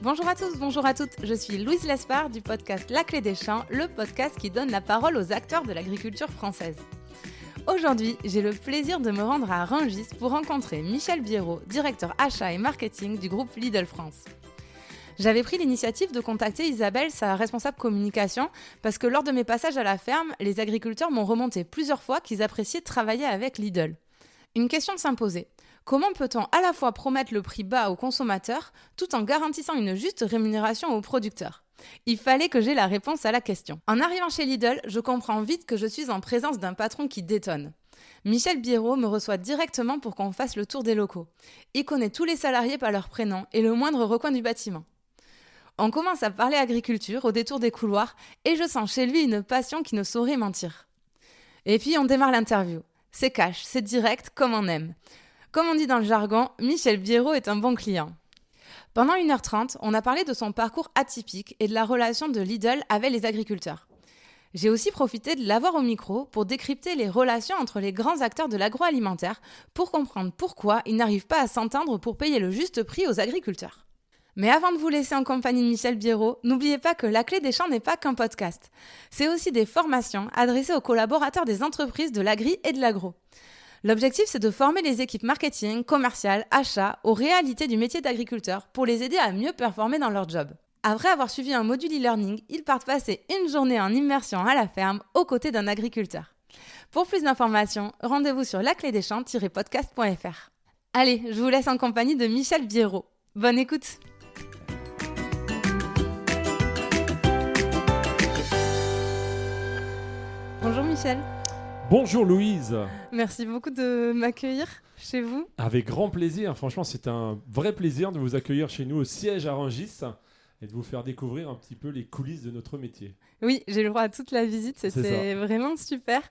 Bonjour à tous, bonjour à toutes, je suis Louise Lespard du podcast La Clé des Champs, le podcast qui donne la parole aux acteurs de l'agriculture française. Aujourd'hui, j'ai le plaisir de me rendre à Rungis pour rencontrer Michel Biérot, directeur achat et marketing du groupe Lidl France. J'avais pris l'initiative de contacter Isabelle, sa responsable communication, parce que lors de mes passages à la ferme, les agriculteurs m'ont remonté plusieurs fois qu'ils appréciaient travailler avec Lidl. Une question s'imposait. Comment peut-on à la fois promettre le prix bas aux consommateurs tout en garantissant une juste rémunération aux producteurs ? Il fallait que j'aie la réponse à la question. En arrivant chez Lidl, je comprends vite que je suis en présence d'un patron qui détonne. Michel Biérot me reçoit directement pour qu'on fasse le tour des locaux. Il connaît tous les salariés par leur prénom et le moindre recoin du bâtiment. On commence à parler agriculture au détour des couloirs et je sens chez lui une passion qui ne saurait mentir. Et puis on démarre l'interview. C'est cash, c'est direct, comme on aime. Comme on dit dans le jargon, Michel Biérot est un bon client. Pendant 1h30, on a parlé de son parcours atypique et de la relation de Lidl avec les agriculteurs. J'ai aussi profité de l'avoir au micro pour décrypter les relations entre les grands acteurs de l'agroalimentaire pour comprendre pourquoi ils n'arrivent pas à s'entendre pour payer le juste prix aux agriculteurs. Mais avant de vous laisser en compagnie de Michel Biérot, n'oubliez pas que La Clé des Champs n'est pas qu'un podcast. C'est aussi des formations adressées aux collaborateurs des entreprises de l'agri et de l'agro. L'objectif, c'est de former les équipes marketing, commerciales, achats aux réalités du métier d'agriculteur pour les aider à mieux performer dans leur job. Après avoir suivi un module e-learning, ils partent passer une journée en immersion à la ferme aux côtés d'un agriculteur. Pour plus d'informations, rendez-vous sur laclédeschamps-podcast.fr. Allez, je vous laisse en compagnie de Michel Biérot. Bonne écoute! Bonjour Michel. Bonjour Louise. Merci beaucoup de m'accueillir chez vous. Avec grand plaisir, franchement c'est un vrai plaisir de vous accueillir chez nous au siège à Rungis et de vous faire découvrir un petit peu les coulisses de notre métier. Oui, j'ai le droit à toute la visite, c'était vraiment super.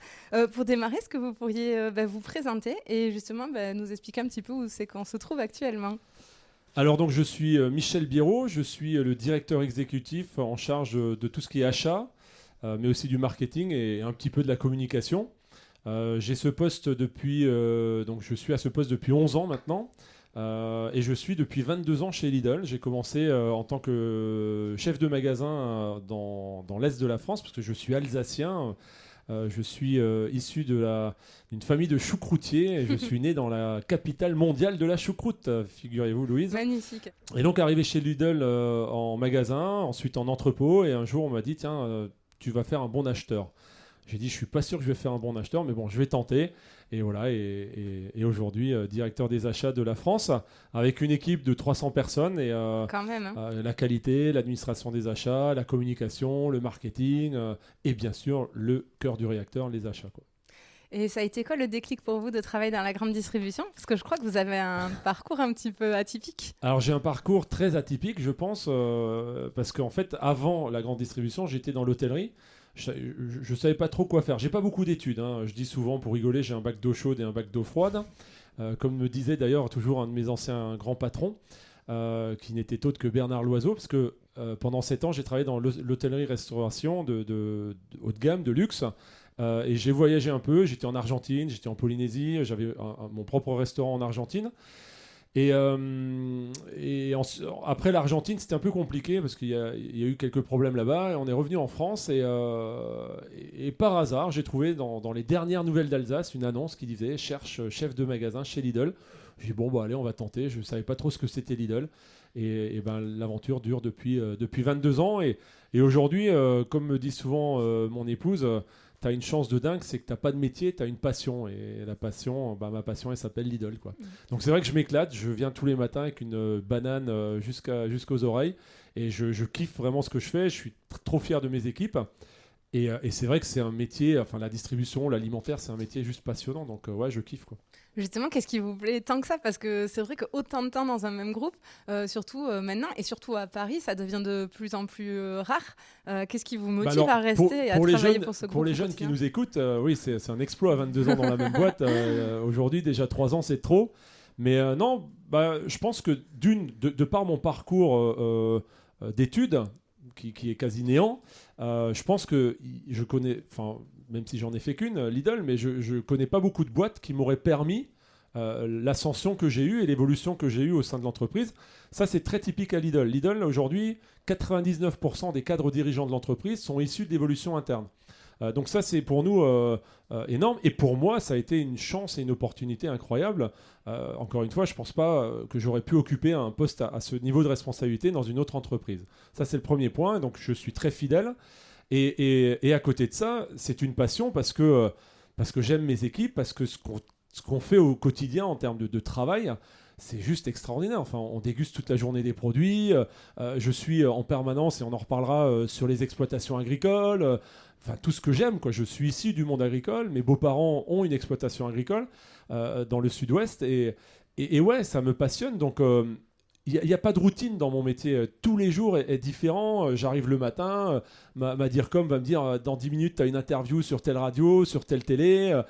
Pour démarrer, est-ce que vous pourriez vous présenter et justement nous expliquer un petit peu où c'est qu'on se trouve actuellement ? Alors donc je suis Michel Biérot, je suis le directeur exécutif en charge de tout ce qui est achat, mais aussi du marketing et un petit peu de la communication. J'ai ce poste depuis, donc je suis à ce poste depuis 11 ans maintenant et je suis depuis 22 ans chez Lidl. J'ai commencé en tant que chef de magasin dans l'Est de la France parce que je suis alsacien. Je suis issu d'une famille de choucroutiers et je suis né dans la capitale mondiale de la choucroute, figurez-vous Louise. Magnifique. Et donc arrivé chez Lidl en magasin, ensuite en entrepôt et un jour on m'a dit tiens, tu vas faire un bon acheteur. J'ai dit, je suis pas sûr que je vais faire un bon acheteur, mais bon, je vais tenter. Et voilà, et aujourd'hui, directeur des achats de la France, avec une équipe de 300 personnes. Et, quand même, hein. La qualité, l'administration des achats, la communication, le marketing, et bien sûr, le cœur du réacteur, les achats, quoi. Et ça a été quoi le déclic pour vous de travailler dans la grande distribution ? Parce que je crois que vous avez un parcours un petit peu atypique. Alors j'ai un parcours très atypique, je pense, parce qu'en fait, avant la grande distribution, j'étais dans l'hôtellerie. Je savais pas trop quoi faire. J'ai pas beaucoup d'études, hein. Je dis souvent pour rigoler, j'ai un bac d'eau chaude et un bac d'eau froide. Comme me disait d'ailleurs toujours un de mes anciens grands patrons, qui n'était autre que Bernard Loiseau, parce que pendant 7 ans, j'ai travaillé dans l'hôtellerie-restauration de haut de gamme, de luxe. Et j'ai voyagé un peu. J'étais en Argentine, j'étais en Polynésie. J'avais mon propre restaurant en Argentine. Après l'Argentine, c'était un peu compliqué parce qu'il y a eu quelques problèmes là-bas. Et on est revenu en France et par hasard, j'ai trouvé dans les dernières nouvelles d'Alsace une annonce qui disait « Cherche chef de magasin chez Lidl ». J'ai dit « Bon, allez, on va tenter ». Je ne savais pas trop ce que c'était Lidl. Et l'aventure dure depuis 22 ans. Et aujourd'hui, comme me dit souvent mon épouse, tu as une chance de dingue, c'est que tu n'as pas de métier, tu as une passion. Et la passion, ma passion, elle s'appelle Lidl, quoi. Donc c'est vrai que je m'éclate, je viens tous les matins avec une banane jusqu'aux oreilles. Et je kiffe vraiment ce que je fais, je suis trop fier de mes équipes. Et c'est vrai que c'est un métier, enfin la distribution, l'alimentaire, c'est un métier juste passionnant. Donc ouais, je kiffe, quoi. Justement, qu'est-ce qui vous plaît tant que ça ? Parce que c'est vrai qu'autant de temps dans un même groupe, surtout maintenant, et surtout à Paris, ça devient de plus en plus rare. Qu'est-ce qui vous motive à rester et à travailler pour ce groupe ? Pour les jeunes qui nous écoutent, oui, c'est un exploit, 22 ans dans la même boîte. Aujourd'hui, déjà 3 ans, c'est trop. Mais non, je pense que de par mon parcours d'études, qui est quasi néant, je pense que je connais, même si j'en ai fait qu'une, Lidl, mais je connais pas beaucoup de boîtes qui m'auraient permis l'ascension que j'ai eue et l'évolution que j'ai eue au sein de l'entreprise. Ça, c'est très typique à Lidl. Lidl, aujourd'hui, 99% des cadres dirigeants de l'entreprise sont issus de l'évolution interne. Donc ça, c'est pour nous énorme. Et pour moi, ça a été une chance et une opportunité incroyable. Encore une fois, je ne pense pas que j'aurais pu occuper un poste à ce niveau de responsabilité dans une autre entreprise. Ça, c'est le premier point. Donc, je suis très fidèle. Et à côté de ça, c'est une passion parce que j'aime mes équipes, parce que ce qu'on fait au quotidien en termes de travail, c'est juste extraordinaire. Enfin, on déguste toute la journée des produits. Je suis en permanence, et on en reparlera, sur les exploitations agricoles. Enfin, tout ce que j'aime, quoi. Je suis issu du monde agricole. Mes beaux-parents ont une exploitation agricole dans le sud-ouest. Et ouais, ça me passionne. Donc, il n'y a pas de routine dans mon métier. Tous les jours est différent. J'arrive le matin, ma DIRCOM va me dire dans 10 minutes, tu as une interview sur telle radio, sur telle télé.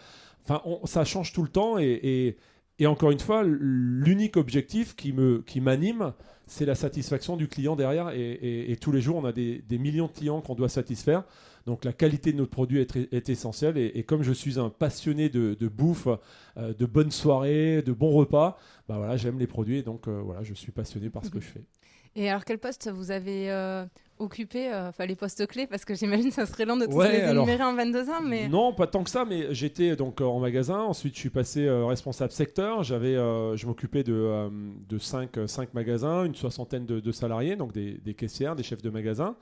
Enfin, ça change tout le temps. Et encore une fois, l'unique objectif qui m'anime, c'est la satisfaction du client derrière. Et tous les jours, on a des millions de clients qu'on doit satisfaire. Donc la qualité de notre produit est essentielle. Et comme je suis un passionné de bouffe, de bonnes soirées, de bons repas, bah voilà, j'aime les produits. Et donc voilà, je suis passionné par ce que je fais. Et alors, quel poste vous avez occupé, les postes clés, parce que j'imagine que ça serait long de tous les énumérer en 22 ans. Mais... Non, pas tant que ça, mais j'étais donc en magasin. Ensuite, je suis passé responsable secteur. Je m'occupais de 5 magasins, une soixantaine de salariés, donc des caissières, des chefs de magasin.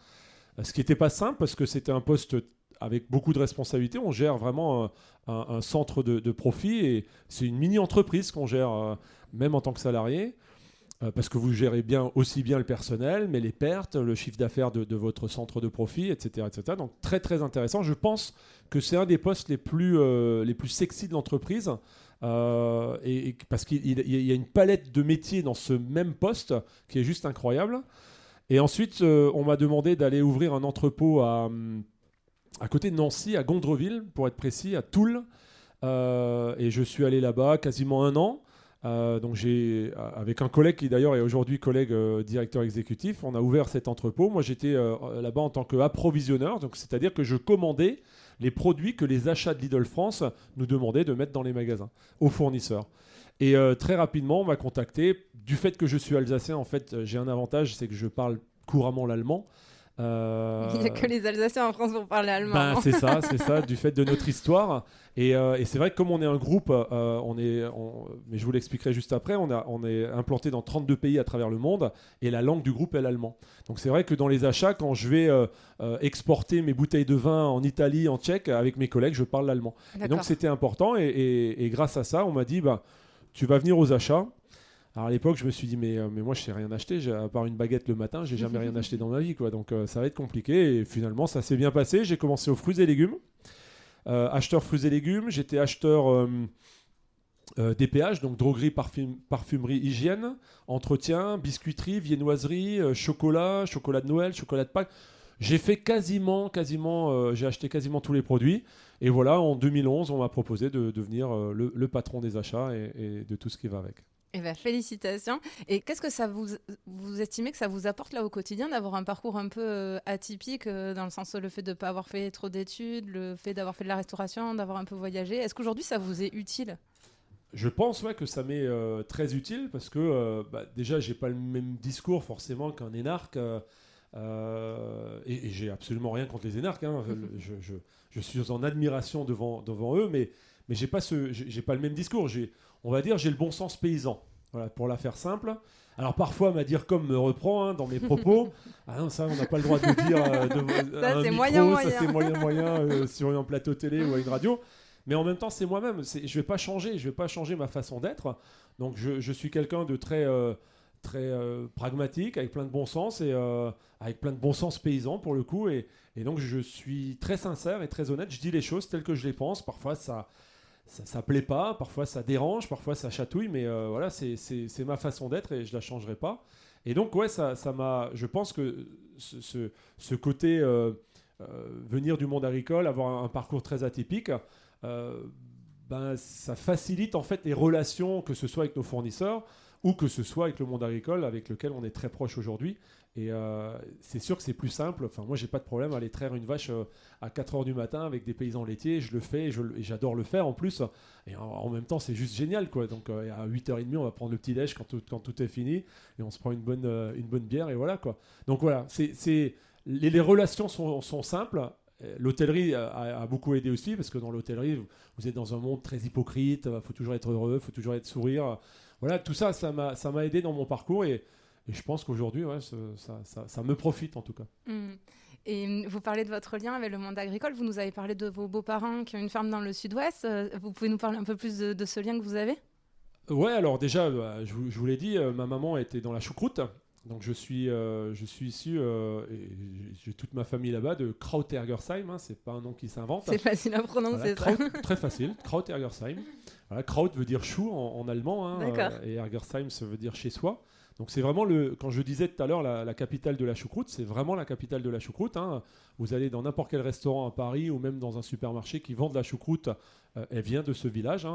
Ce qui n'était pas simple parce que c'était un poste avec beaucoup de responsabilités. On gère vraiment un centre de profit et c'est une mini-entreprise qu'on gère même en tant que salarié. Parce que vous gérez aussi bien le personnel, mais les pertes, le chiffre d'affaires de votre centre de profit, etc., etc. Donc très très intéressant. Je pense que c'est un des postes les plus sexy de l'entreprise, parce qu'il y a une palette de métiers dans ce même poste qui est juste incroyable. Et ensuite, on m'a demandé d'aller ouvrir un entrepôt à côté de Nancy, à Gondreville, pour être précis, à Toul. Et je suis allé là-bas quasiment 1 an. Donc avec un collègue qui d'ailleurs est aujourd'hui collègue directeur exécutif, on a ouvert cet entrepôt. Moi j'étais là-bas en tant qu'approvisionneur, donc c'est-à-dire que je commandais les produits que les achats de Lidl France nous demandaient de mettre dans les magasins aux fournisseurs. Et très rapidement on m'a contacté. Du fait que je suis alsacien, en fait j'ai un avantage, c'est que je parle couramment l'allemand. Il n'y a que les Alsaciens en France pour parler allemand. C'est ça, du fait de notre histoire. Et c'est vrai que comme on est un groupe, mais je vous l'expliquerai juste après, on est implanté dans 32 pays à travers le monde et la langue du groupe est l'allemand. Donc c'est vrai que dans les achats, quand je vais exporter mes bouteilles de vin en Italie, en Tchèque, avec mes collègues, je parle l'allemand. Et donc c'était important et grâce à ça, on m'a dit, tu vas venir aux achats. Alors à l'époque, je me suis dit, mais moi, je sais rien acheter. À part une baguette le matin, j'ai jamais rien acheté dans ma vie, quoi. Donc ça va être compliqué. Et finalement, ça s'est bien passé. J'ai commencé aux fruits et légumes. Acheteur fruits et légumes. J'étais acheteur DPH, donc droguerie, parfumerie, hygiène, entretien, biscuiterie, viennoiserie, chocolat de Noël, chocolat de Pâques. J'ai fait quasiment, j'ai acheté quasiment tous les produits. Et voilà, en 2011, on m'a proposé de devenir le patron des achats et de tout ce qui va avec. Eh ben, félicitations. Et qu'est-ce que ça vous estimez que ça vous apporte là au quotidien d'avoir un parcours un peu atypique, dans le sens le fait de ne pas avoir fait trop d'études, le fait d'avoir fait de la restauration, d'avoir un peu voyagé. Est-ce qu'aujourd'hui ça vous est utile ? Je pense que ça m'est très utile parce que déjà j'ai pas le même discours forcément qu'un énarque et j'ai absolument rien contre les énarques. Hein. Je suis en admiration devant eux, mais j'ai pas le même discours. On va dire j'ai le bon sens paysan. Voilà, pour la faire simple. Alors parfois ma DIRCOM me reprend dans mes propos. Ah non, ça on n'a pas le droit de le dire ça, c'est micro, ça c'est moyen sur un plateau télé ou à une radio. Mais en même temps c'est moi-même. Je vais pas changer ma façon d'être. Donc je suis quelqu'un de très pragmatique, avec plein de bon sens et avec plein de bon sens paysan pour le coup. Et donc je suis très sincère et très honnête. Je dis les choses telles que je les pense. Parfois ça plaît pas, parfois ça dérange, parfois ça chatouille, mais voilà, c'est ma façon d'être et je la changerai pas. Et donc ouais, ça m'a. Je pense que ce côté venir du monde agricole, avoir un parcours très atypique, ça facilite en fait les relations, que ce soit avec nos fournisseurs ou que ce soit avec le monde agricole avec lequel on est très proche aujourd'hui. Et c'est sûr que c'est plus simple. Enfin, moi, j'ai pas de problème à aller traire une vache à 4h du matin avec des paysans laitiers. Je le fais et j'adore le faire en plus. Et en même temps, c'est juste génial, quoi. Donc, à 8h30, on va prendre le petit-déj quand tout est fini et on se prend une bonne bière et voilà, quoi. Donc, voilà, les relations sont simples. L'hôtellerie a beaucoup aidé aussi parce que dans l'hôtellerie, vous êtes dans un monde très hypocrite. Il faut toujours être heureux, il faut toujours être sourire. Voilà, tout ça, ça m'a aidé dans mon parcours et je pense qu'aujourd'hui, ouais, ça me profite en tout cas. Et vous parlez de votre lien avec le monde agricole. Vous nous avez parlé de vos beaux-parents qui ont une ferme dans le sud-ouest. Vous pouvez nous parler un peu plus de ce lien que vous avez ? Ouais, alors déjà, je vous l'ai dit, ma maman était dans la choucroute. Donc je suis issu, et j'ai toute ma famille là-bas, de Kraut-Ergersheim. C'est pas un nom qui s'invente. C'est facile à prononcer, voilà, Kraut, très facile, Kraut-Ergersheim. Voilà, Kraut veut dire chou en allemand, et Ergersheim, ça veut dire chez soi. Donc c'est vraiment, quand je disais tout à l'heure, la capitale de la choucroute, c'est vraiment la capitale de la choucroute. Vous allez dans n'importe quel restaurant à Paris ou même dans un supermarché qui vend de la choucroute, elle vient de ce village.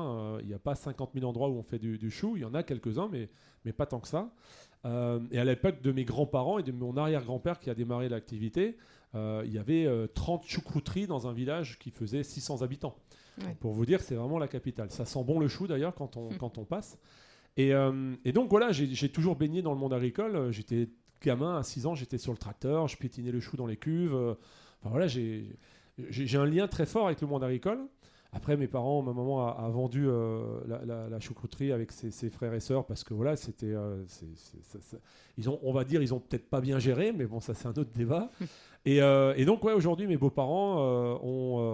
Il n'y a pas 50 000 endroits où on fait du chou, il y en a quelques-uns, mais pas tant que ça. Et à l'époque de mes grands-parents et de mon arrière-grand-père qui a démarré l'activité, il y avait 30 choucrouteries dans un village qui faisait 600 habitants. Ouais. Pour vous dire, c'est vraiment la capitale. Ça sent bon le chou d'ailleurs quand on passe. Et donc voilà, j'ai toujours baigné dans le monde agricole. J'étais gamin, à 6 ans, j'étais sur le tracteur, je piétinais le chou dans les cuves. Enfin voilà, j'ai un lien très fort avec le monde agricole. Après, ma maman a vendu la choucrouterie avec ses frères et sœurs parce que voilà, c'était, on va dire, ils ont peut-être pas bien géré, mais bon, ça c'est un autre débat. Et donc ouais, aujourd'hui, mes beaux-parents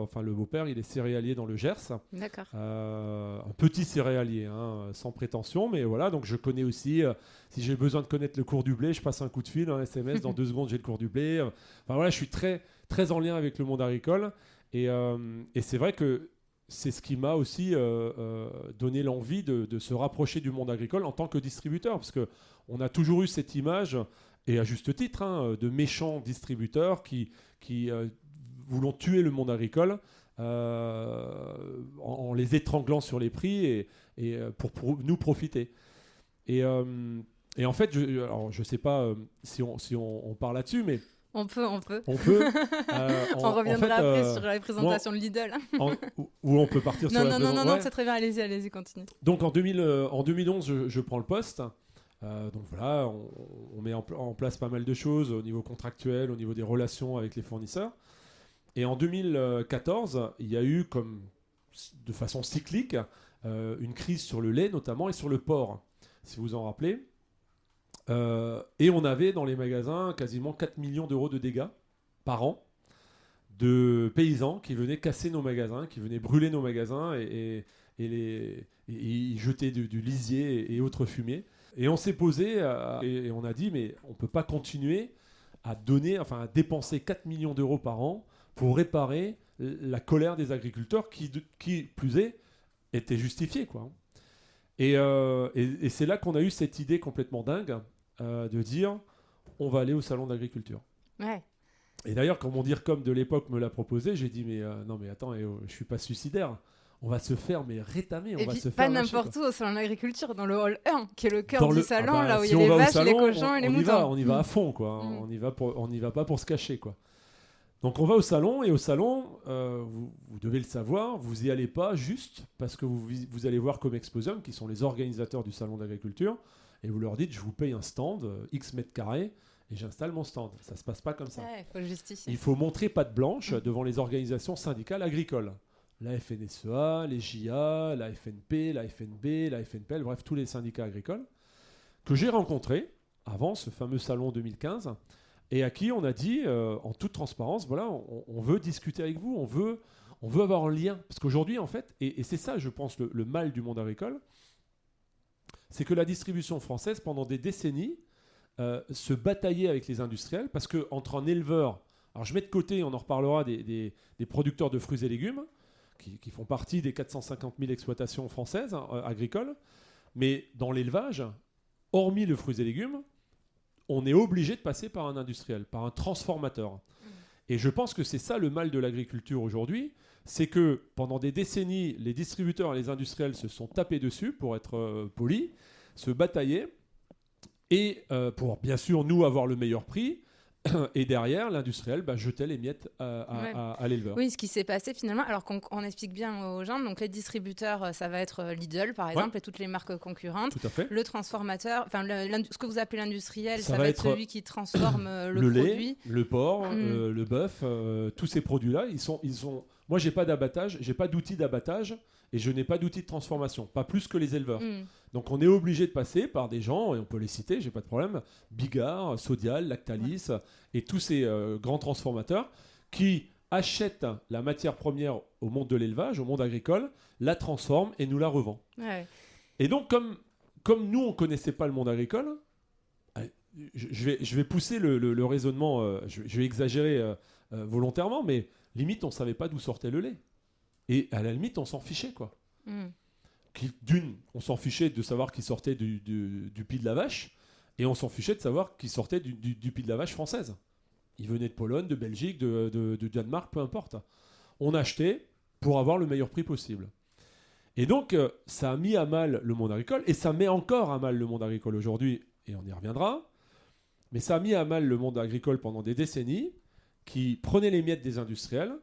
enfin le beau-père, il est céréalier dans le Gers. D'accord. Un petit céréalier, sans prétention, mais voilà. Donc je connais aussi. Si j'ai besoin de connaître le cours du blé, je passe un coup de fil, un SMS, dans 2 secondes, j'ai le cours du blé. Enfin voilà, je suis très très en lien avec le monde agricole. Et c'est vrai que c'est ce qui m'a aussi donné l'envie de se rapprocher du monde agricole en tant que distributeur, parce qu'on a toujours eu cette image, et à juste titre, de méchants distributeurs qui voulons tuer le monde agricole en les étranglant sur les prix et pour nous profiter. Et en fait, je ne sais pas si on parle là-dessus, mais On peut. On reviendra après sur la présentation de Lidl. Ou on peut partir sur la présentation. Non, c'est très bien, allez-y, continue. Donc en 2011, je prends le poste. Donc voilà, on met en place pas mal de choses au niveau contractuel, au niveau des relations avec les fournisseurs. Et en 2014, il y a eu, de façon cyclique, une crise sur le lait notamment et sur le porc, si vous en rappelez. Et on avait dans les magasins quasiment 4 millions d'euros de dégâts par an de paysans qui venaient casser nos magasins, qui venaient brûler nos magasins et y jeter du lisier et autres fumiers. Et on s'est posé et on a dit mais on ne peut pas continuer à dépenser 4 millions d'euros par an pour réparer la colère des agriculteurs qui plus est, était justifiée, quoi. Et c'est là qu'on a eu cette idée complètement dingue de dire on va aller au salon d'agriculture. Ouais. Et d'ailleurs, quand mon DIRCOM de l'époque me l'a proposé, j'ai dit non mais attends, je suis pas suicidaire. On va se faire rétamer. Et puis pas n'importe où au salon d'agriculture, dans le hall 1, qui est le cœur du salon, là où il y a les vaches, les cochons et les moutons. On y va à fond, quoi. On y va pas pour se cacher, quoi. Donc on va au salon, et au salon, vous devez le savoir, vous y allez pas juste parce que vous allez voir Comexposium, qui sont les organisateurs du salon d'agriculture, et vous leur dites je vous paye un stand, X mètres carrés, et j'installe mon stand. Ça se passe pas comme ça. Ouais, faut justifier. Il faut montrer patte blanche devant les organisations syndicales agricoles. La FNSEA, les JA, la FNP, la FNB, la FNPL, bref, tous les syndicats agricoles, que j'ai rencontrés avant ce fameux salon 2015, et à qui on a dit, en toute transparence, voilà, on veut discuter avec vous, on veut avoir un lien. Parce qu'aujourd'hui, en fait, et c'est ça, je pense, le mal du monde agricole, c'est que la distribution française, pendant des décennies, se bataillait avec les industriels, parce qu'entre un éleveur, alors je mets de côté, on en reparlera, des producteurs de fruits et légumes, qui font partie des 450 000 exploitations françaises agricoles, mais dans l'élevage, hormis le fruits et légumes, on est obligé de passer par un industriel, par un transformateur. Et je pense que c'est ça le mal de l'agriculture aujourd'hui, c'est que pendant des décennies, les distributeurs et les industriels se sont tapés dessus, pour être polis, se bataillaient et pour bien sûr nous avoir le meilleur prix. Et derrière, l'industriel jetait les miettes à l'éleveur. Oui, ce qui s'est passé finalement, alors qu'on explique bien aux gens, donc les distributeurs, ça va être Lidl par exemple, et toutes les marques concurrentes. Tout à fait. Le transformateur, ce que vous appelez l'industriel, ça va va être celui qui transforme le produit. Lait, le porc, le bœuf, tous ces produits-là, ils sont... Moi, j'ai pas d'abattage, j'ai pas d'outils d'abattage et je n'ai pas d'outils de transformation, pas plus que les éleveurs. Donc on est obligé de passer par des gens, et on peut les citer, j'ai pas de problème, Bigard, Sodial, Lactalis, et tous ces grands transformateurs qui achètent la matière première au monde de l'élevage, au monde agricole, la transforment et nous la revendent. Ouais. Et donc comme nous, on connaissait pas le monde agricole, je vais pousser le raisonnement, je vais exagérer volontairement, mais limite, on savait pas d'où sortait le lait. Et à la limite, on s'en fichait, quoi. D'une, on s'en fichait de savoir qu'il sortait du pied de la vache, et on s'en fichait de savoir qu'il sortait du pied de la vache française. Il venait de Pologne, de Belgique, de Danemark, peu importe. On achetait pour avoir le meilleur prix possible. Et donc, ça a mis à mal le monde agricole, et ça met encore à mal le monde agricole aujourd'hui, et on y reviendra. Mais ça a mis à mal le monde agricole pendant des décennies, qui prenaient les miettes des industriels,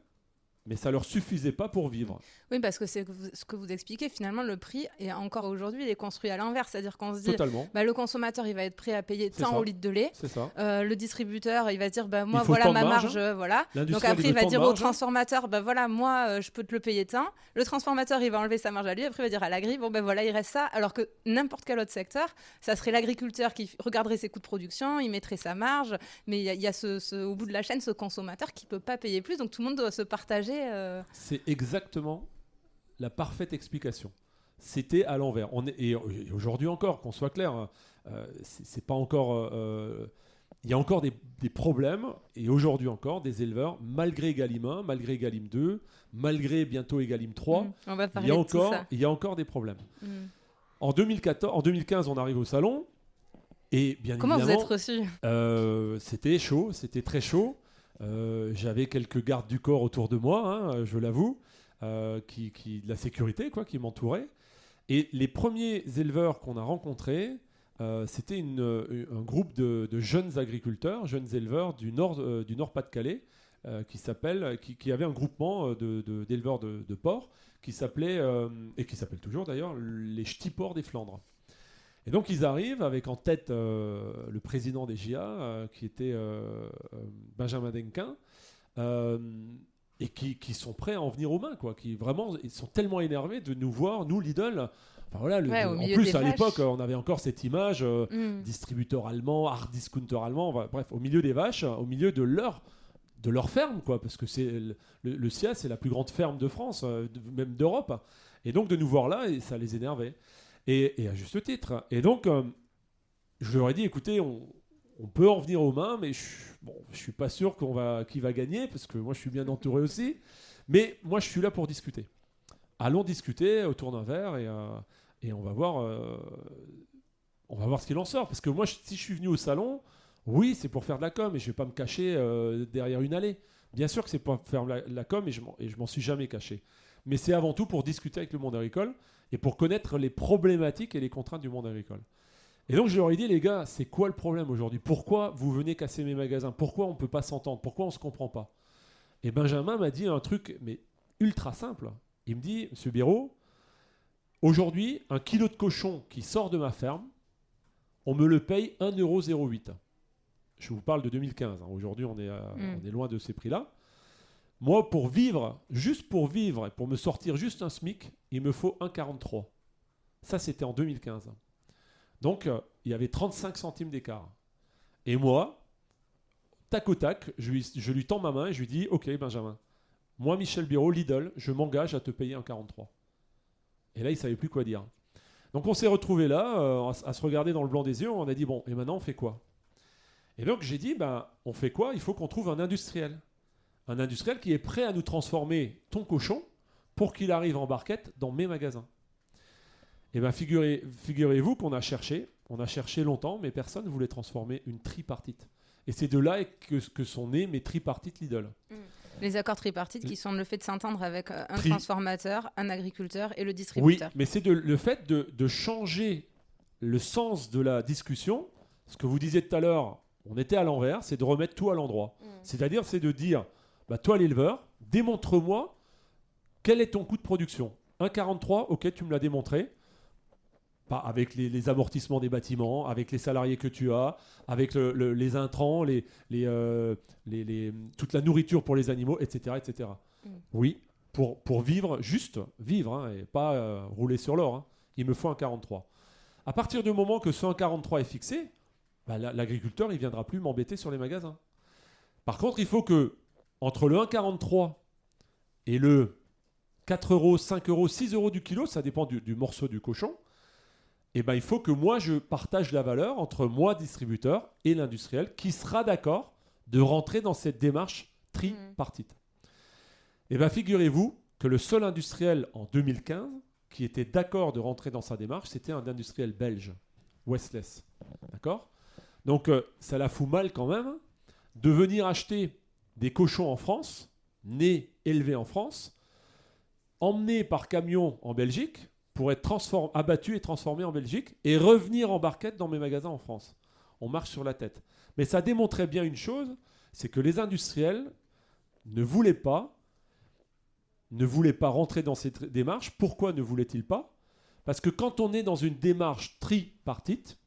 mais ça leur suffisait pas pour vivre. Oui, parce que c'est ce que vous expliquez, finalement, le prix, et encore aujourd'hui, il est construit à l'inverse. C'est-à-dire qu'on se dit, le consommateur, il va être prêt à payer tant au litre de lait. C'est ça. Le distributeur, il va se dire, moi, voilà ma marge. Voilà. Donc après, il va dire au transformateur, voilà, moi, je peux te le payer tant. Le transformateur, il va enlever sa marge à lui. Après, il va dire à l'agri, voilà, il reste ça. Alors que n'importe quel autre secteur, ça serait l'agriculteur qui regarderait ses coûts de production, il mettrait sa marge. Mais il y a au bout de la chaîne, ce consommateur qui peut pas payer plus. Donc tout le monde doit se partager. C'est exactement la parfaite explication. C'était à l'envers. Et aujourd'hui encore, qu'on soit clair, c'est pas encore. Il y a encore des problèmes, et aujourd'hui encore, des éleveurs, malgré Egalim 1, malgré Egalim 2, malgré bientôt Egalim 3, on va parler de tout ça. Il y a encore des problèmes. En 2015, on arrive au salon, et bien Comment évidemment... vous êtes reçus ? C'était chaud, c'était très chaud. J'avais quelques gardes du corps autour de moi, je l'avoue, de la sécurité, qui m'entouraient. Et les premiers éleveurs qu'on a rencontrés, c'était un groupe de jeunes agriculteurs, jeunes éleveurs du Nord Pas-de-Calais, qui avait un groupement d'éleveurs de porcs qui s'appelait, et qui s'appelle toujours d'ailleurs, les Ch'tis Porcs des Flandres. Et donc ils arrivent avec en tête le président des GIA, qui était Benjamin Denquin, et qui sont prêts à en venir aux mains, qui vraiment, ils sont tellement énervés de nous voir, nous Lidl. Enfin, voilà, en plus à l'époque, on avait encore cette image distributeur allemand, hard discounter allemand, bref, au milieu des vaches, au milieu de leur ferme, parce que le SIA, c'est la plus grande ferme de France, même d'Europe. Et donc de nous voir là, et ça les énervait. Et à juste titre. Et donc, je leur ai dit, écoutez, on peut en venir aux mains, mais je suis pas sûr qui va gagner, parce que moi, je suis bien entouré aussi. Mais moi, je suis là pour discuter. Allons discuter autour d'un verre, et on va voir ce qu'il en sort. Parce que moi, si je suis venu au salon, oui, c'est pour faire de la com, et je vais pas me cacher derrière une allée. Bien sûr que c'est pour faire la com, et je m'en suis jamais caché. Mais c'est avant tout pour discuter avec le monde agricole, et pour connaître les problématiques et les contraintes du monde agricole. Et donc je leur ai dit, les gars, c'est quoi le problème aujourd'hui ? Pourquoi vous venez casser mes magasins ? Pourquoi on ne peut pas s'entendre ? Pourquoi on ne se comprend pas ? Et Benjamin m'a dit un truc mais ultra simple. Il me dit, Monsieur Béraud, aujourd'hui, un kilo de cochon qui sort de ma ferme, on me le paye 1,08 €. Je vous parle de 2015. Aujourd'hui, on est loin de ces prix-là. Moi, pour vivre, et pour me sortir juste un SMIC, il me faut 1,43 €. Ça, c'était en 2015. Donc, il y avait 35 centimes d'écart. Et moi, tac au tac, je lui tends ma main et je lui dis, OK, Benjamin, moi, Michel Béraud, Lidl, je m'engage à te payer 1,43 €. Et là, il ne savait plus quoi dire. Donc, on s'est retrouvés là, à se regarder dans le blanc des yeux. On a dit, bon, et maintenant, on fait quoi ? Et donc, j'ai dit, on fait quoi ? Il faut qu'on trouve un industriel. Un industriel qui est prêt à nous transformer ton cochon pour qu'il arrive en barquette dans mes magasins. Et bien, figurez-vous qu'on a cherché longtemps, mais personne ne voulait transformer une tripartite. Et c'est de là que sont nés mes tripartites Lidl. Les accords tripartites qui sont le fait de s'entendre avec un transformateur, un agriculteur et le distributeur. Oui, mais c'est le fait de changer le sens de la discussion, ce que vous disiez tout à l'heure, on était à l'envers, c'est de remettre tout à l'endroit. C'est-à-dire, c'est de dire, toi l'éleveur, démontre-moi quel est ton coût de production. 1,43, ok, tu me l'as démontré. Pas avec les amortissements des bâtiments, avec les salariés que tu as, avec les intrants, toute la nourriture pour les animaux, etc. etc. Oui, pour vivre, juste vivre, et pas rouler sur l'or, il me faut 1,43. À partir du moment que ce 1,43 est fixé, l'agriculteur, il ne viendra plus m'embêter sur les magasins. Par contre, il faut que, entre le 1,43 et le 4 euros, 5 euros, 6 euros du kilo, ça dépend du morceau du cochon, il faut que moi, je partage la valeur entre moi, distributeur, et l'industriel, qui sera d'accord de rentrer dans cette démarche tripartite. Figurez-vous que le seul industriel en 2015 qui était d'accord de rentrer dans sa démarche, c'était un industriel belge, Westless. D'accord ? Donc, ça la fout mal quand même de venir acheter des cochons en France, nés, élevés en France, emmenés par camion en Belgique, pour être abattus et transformés en Belgique, et revenir en barquette dans mes magasins en France. On marche sur la tête. Mais ça démontrait bien une chose, c'est que les industriels ne voulaient pas rentrer dans cette démarche. Pourquoi ne voulaient-ils pas ? Parce que quand on est dans une démarche tripartite,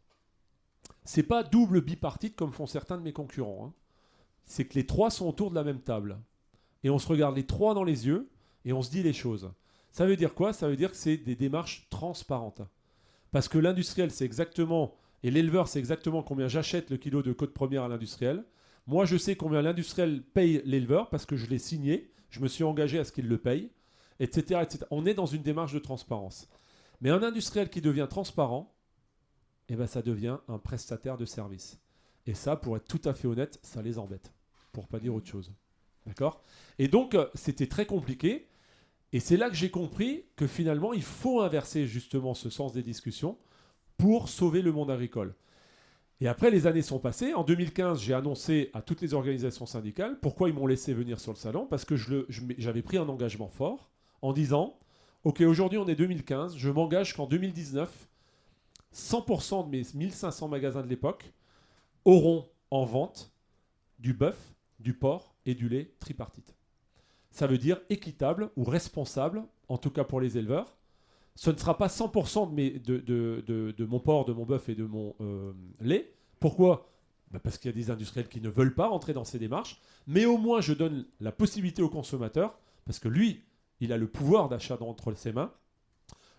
c'est pas double bipartite comme font certains de mes concurrents. C'est que les trois sont autour de la même table. Et on se regarde les trois dans les yeux et on se dit les choses. Ça veut dire quoi ? Ça veut dire que c'est des démarches transparentes. Parce que l'industriel, c'est exactement, et l'éleveur, c'est exactement combien j'achète le kilo de côte première à l'industriel. Moi, je sais combien l'industriel paye l'éleveur parce que je l'ai signé, je me suis engagé à ce qu'il le paye, etc., etc. On est dans une démarche de transparence. Mais un industriel qui devient transparent, ça devient un prestataire de service. Et ça, pour être tout à fait honnête, ça les embête, pour ne pas dire autre chose. D'accord ? Et donc, c'était très compliqué. Et c'est là que j'ai compris que finalement, il faut inverser justement ce sens des discussions pour sauver le monde agricole. Et après, les années sont passées. En 2015, j'ai annoncé à toutes les organisations syndicales pourquoi ils m'ont laissé venir sur le salon, parce que j'avais pris un engagement fort en disant « Ok, aujourd'hui, on est 2015, je m'engage qu'en 2019, 100% de mes 1500 magasins de l'époque auront en vente du bœuf, du porc et du lait tripartite. » Ça veut dire équitable ou responsable, en tout cas pour les éleveurs. Ce ne sera pas 100% de mon porc, de mon bœuf et de mon lait. Pourquoi ? Parce qu'il y a des industriels qui ne veulent pas rentrer dans ces démarches. Mais au moins, je donne la possibilité au consommateur, parce que lui, il a le pouvoir d'achat entre ses mains,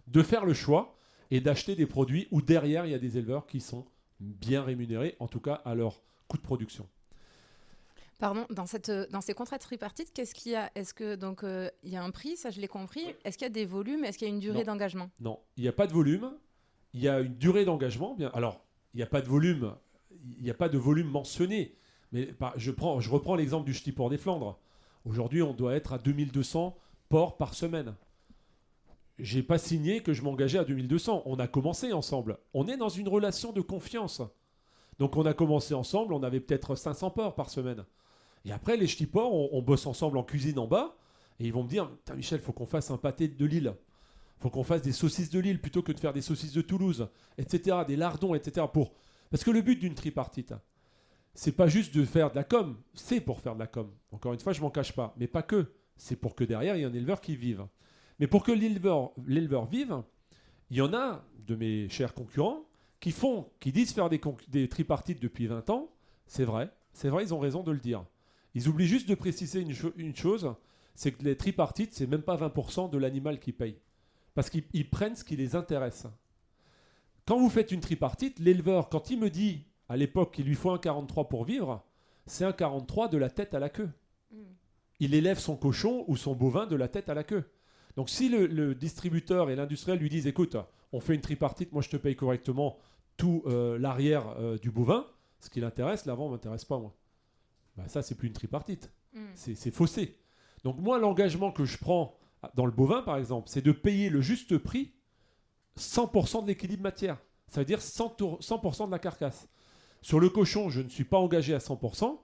de faire le choix et d'acheter des produits où derrière, il y a des éleveurs qui sont bien rémunérés, en tout cas à leur coût de production. Pardon, dans ces contrats tripartites, qu'est-ce qu'il y a ? Est-ce que donc il y a un prix, ça je l'ai compris. Est-ce qu'il y a des volumes ? Est-ce qu'il y a une durée d'engagement ? Non, il n'y a pas de volume. Il y a une durée d'engagement. Alors, il n'y a pas de volume. Il n'y a pas de volume mentionné. Mais je reprends l'exemple du ch'ti porc des Flandres. Aujourd'hui, on doit être à 2200 porcs par semaine. J'ai pas signé que je m'engageais à 2200. On a commencé ensemble. On est dans une relation de confiance. Donc, on a commencé ensemble. On avait peut-être 500 porcs par semaine. Et après, les ch'tis porcs, on bosse ensemble en cuisine en bas. Et ils vont me dire, Michel, il faut qu'on fasse un pâté de Lille. Il faut qu'on fasse des saucisses de Lille plutôt que de faire des saucisses de Toulouse, etc., des lardons, etc. Parce que le but d'une tripartite, c'est pas juste de faire de la com. C'est pour faire de la com. Encore une fois, je m'en cache pas. Mais pas que. C'est pour que derrière, il y ait un éleveur qui vive. Mais pour que l'éleveur vive, il y en a de mes chers concurrents qui disent faire des tripartites depuis 20 ans. C'est vrai, ils ont raison de le dire. Ils oublient juste de préciser une chose, c'est que les tripartites, c'est même pas 20% de l'animal qui paye. Parce qu'ils prennent ce qui les intéresse. Quand vous faites une tripartite, l'éleveur, quand il me dit à l'époque qu'il lui faut 1,43 pour vivre, c'est 1,43 de la tête à la queue. Il élève son cochon ou son bovin de la tête à la queue. Donc si le distributeur et l'industriel lui disent « Écoute, on fait une tripartite, moi je te paye correctement tout l'arrière du bovin, ce qui l'intéresse, l'avant ne m'intéresse pas moi. » Ça, c'est plus une tripartite. C'est faussé. Donc moi, l'engagement que je prends dans le bovin, par exemple, c'est de payer le juste prix 100% de l'équilibre matière. Ça veut dire 100% de la carcasse. Sur le cochon, je ne suis pas engagé à 100%.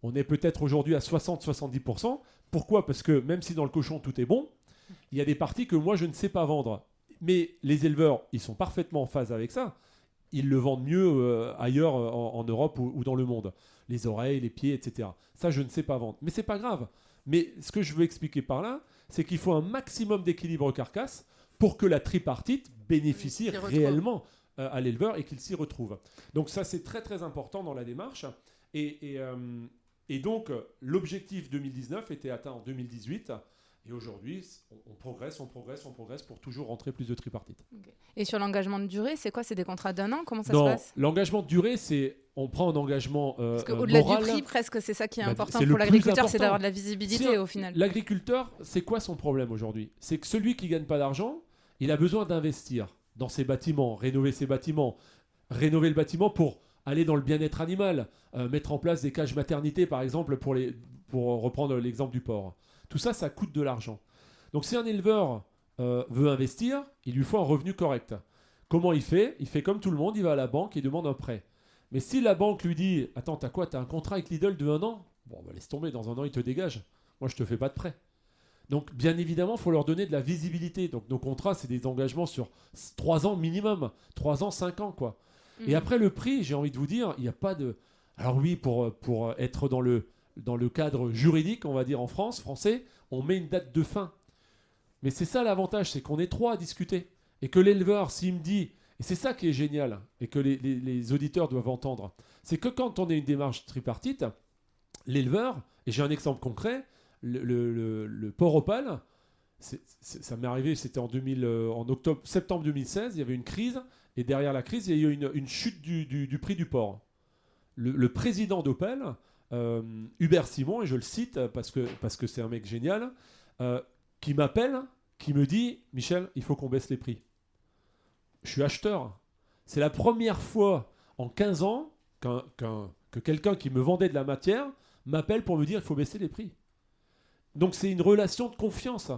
On est peut-être aujourd'hui à 60-70%. Pourquoi ? Parce que même si dans le cochon, tout est bon, il y a des parties que moi, je ne sais pas vendre. Mais les éleveurs, ils sont parfaitement en phase avec ça. ils le vendent mieux ailleurs en Europe ou dans le monde. Les oreilles, les pieds, etc. Ça, je ne sais pas vendre. Mais c'est pas grave. Mais ce que je veux expliquer par là, c'est qu'il faut un maximum d'équilibre carcasse pour que la tripartite bénéficie réellement à l'éleveur et qu'il s'y retrouve. Donc ça, c'est très très important dans la démarche. Et donc, l'objectif 2019 était atteint en 2018. Et aujourd'hui, on progresse pour toujours rentrer plus de tripartite. Okay. Et sur l'engagement de durée, c'est quoi? C'est des contrats d'1 an? Comment ça se passe? L'engagement de durée, c'est on prend un engagement Parce qu'au-delà du prix, presque, c'est ça qui est important pour l'agriculteur, c'est d'avoir de la visibilité au final. L'agriculteur, c'est quoi son problème aujourd'hui? C'est que celui qui ne gagne pas d'argent, il a besoin d'investir dans ses bâtiments, rénover ses bâtiments, rénover le bâtiment pour aller dans le bien-être animal, mettre en place des cages maternité, par exemple, pour reprendre l'exemple du porc. Tout ça, ça coûte de l'argent. Donc si un éleveur veut investir, il lui faut un revenu correct. Comment il fait? Il fait comme tout le monde, il va à la banque et demande un prêt. Mais si la banque lui dit « Attends, t'as quoi? T'as un contrat avec Lidl de 1 an ?» Bon, bah, laisse tomber, dans 1 an, il te dégage. Moi, je te fais pas de prêt. Donc, bien évidemment, il faut leur donner de la visibilité. Donc, nos contrats, c'est des engagements sur 3 ans minimum. 3 ans, 5 ans, quoi. Et après, le prix, j'ai envie de vous dire, il n'y a pas de... Alors oui, pour être dans le cadre juridique, on va dire en France, français, on met une date de fin. Mais c'est ça l'avantage, c'est qu'on est 3 à discuter. Et que l'éleveur, s'il me dit... Et c'est ça qui est génial, et que les auditeurs doivent entendre, c'est que quand on est une démarche tripartite, l'éleveur, et j'ai un exemple concret, le porc opale, ça m'est arrivé, c'était en septembre 2016, il y avait une crise, et derrière la crise, il y a eu une chute du prix du porc. Le président d'Opel, Hubert Simon, et je le cite parce que c'est un mec génial, qui m'appelle, qui me dit « Michel, il faut qu'on baisse les prix ». Je suis acheteur. C'est la première fois en 15 ans que quelqu'un qui me vendait de la matière m'appelle pour me dire « il faut baisser les prix ». Donc c'est une relation de confiance.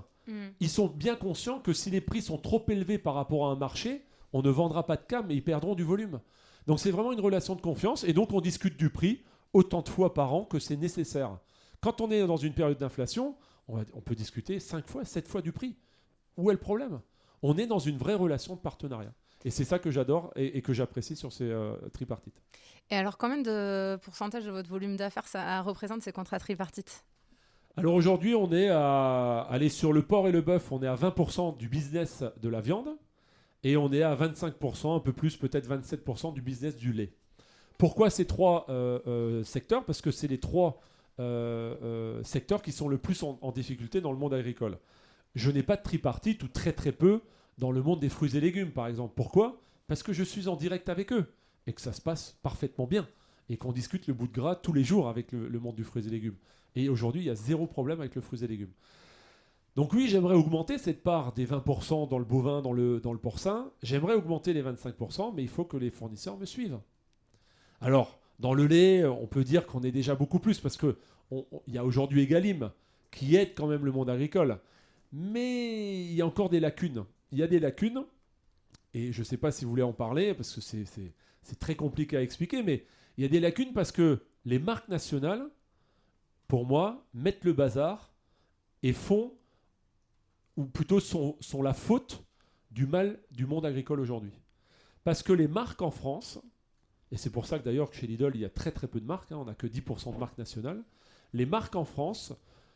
Ils sont bien conscients que si les prix sont trop élevés par rapport à un marché, on ne vendra pas de cam et ils perdront du volume. Donc c'est vraiment une relation de confiance et donc on discute du prix autant de fois par an que c'est nécessaire. Quand on est dans une période d'inflation, on peut discuter 5 fois, 7 fois du prix. Où est le problème? On est dans une vraie relation de partenariat. Et c'est ça que j'adore et que j'apprécie sur ces tripartites. Et alors, combien de pourcentage de votre volume d'affaires ça représente ces contrats tripartites? Alors aujourd'hui, on est aller sur le porc et le bœuf, on est à 20% du business de la viande et on est à 25%, un peu plus, peut-être 27% du business du lait. Pourquoi ces 3 secteurs? Parce que c'est les 3 secteurs qui sont le plus en difficulté dans le monde agricole. Je n'ai pas de tripartite ou très très peu dans le monde des fruits et légumes, par exemple. Pourquoi? Parce que je suis en direct avec eux et que ça se passe parfaitement bien et qu'on discute le bout de gras tous les jours avec le monde du fruits et légumes. Et aujourd'hui, il y a 0 problème avec le fruits et légumes. Donc oui, j'aimerais augmenter cette part des 20% dans le bovin, dans le porcin. J'aimerais augmenter les 25%, mais il faut que les fournisseurs me suivent. Alors, dans le lait, on peut dire qu'on est déjà beaucoup plus parce qu'il y a aujourd'hui Egalim qui aide quand même le monde agricole. Mais il y a encore des lacunes. Il y a des lacunes, et je ne sais pas si vous voulez en parler, parce que c'est très compliqué à expliquer, mais il y a des lacunes parce que les marques nationales, pour moi, mettent le bazar et font, ou plutôt sont la faute du mal du monde agricole aujourd'hui. Parce que les marques en France, et c'est pour ça que d'ailleurs chez Lidl, il y a très très peu de marques, on n'a que 10% de marques nationales, les marques en France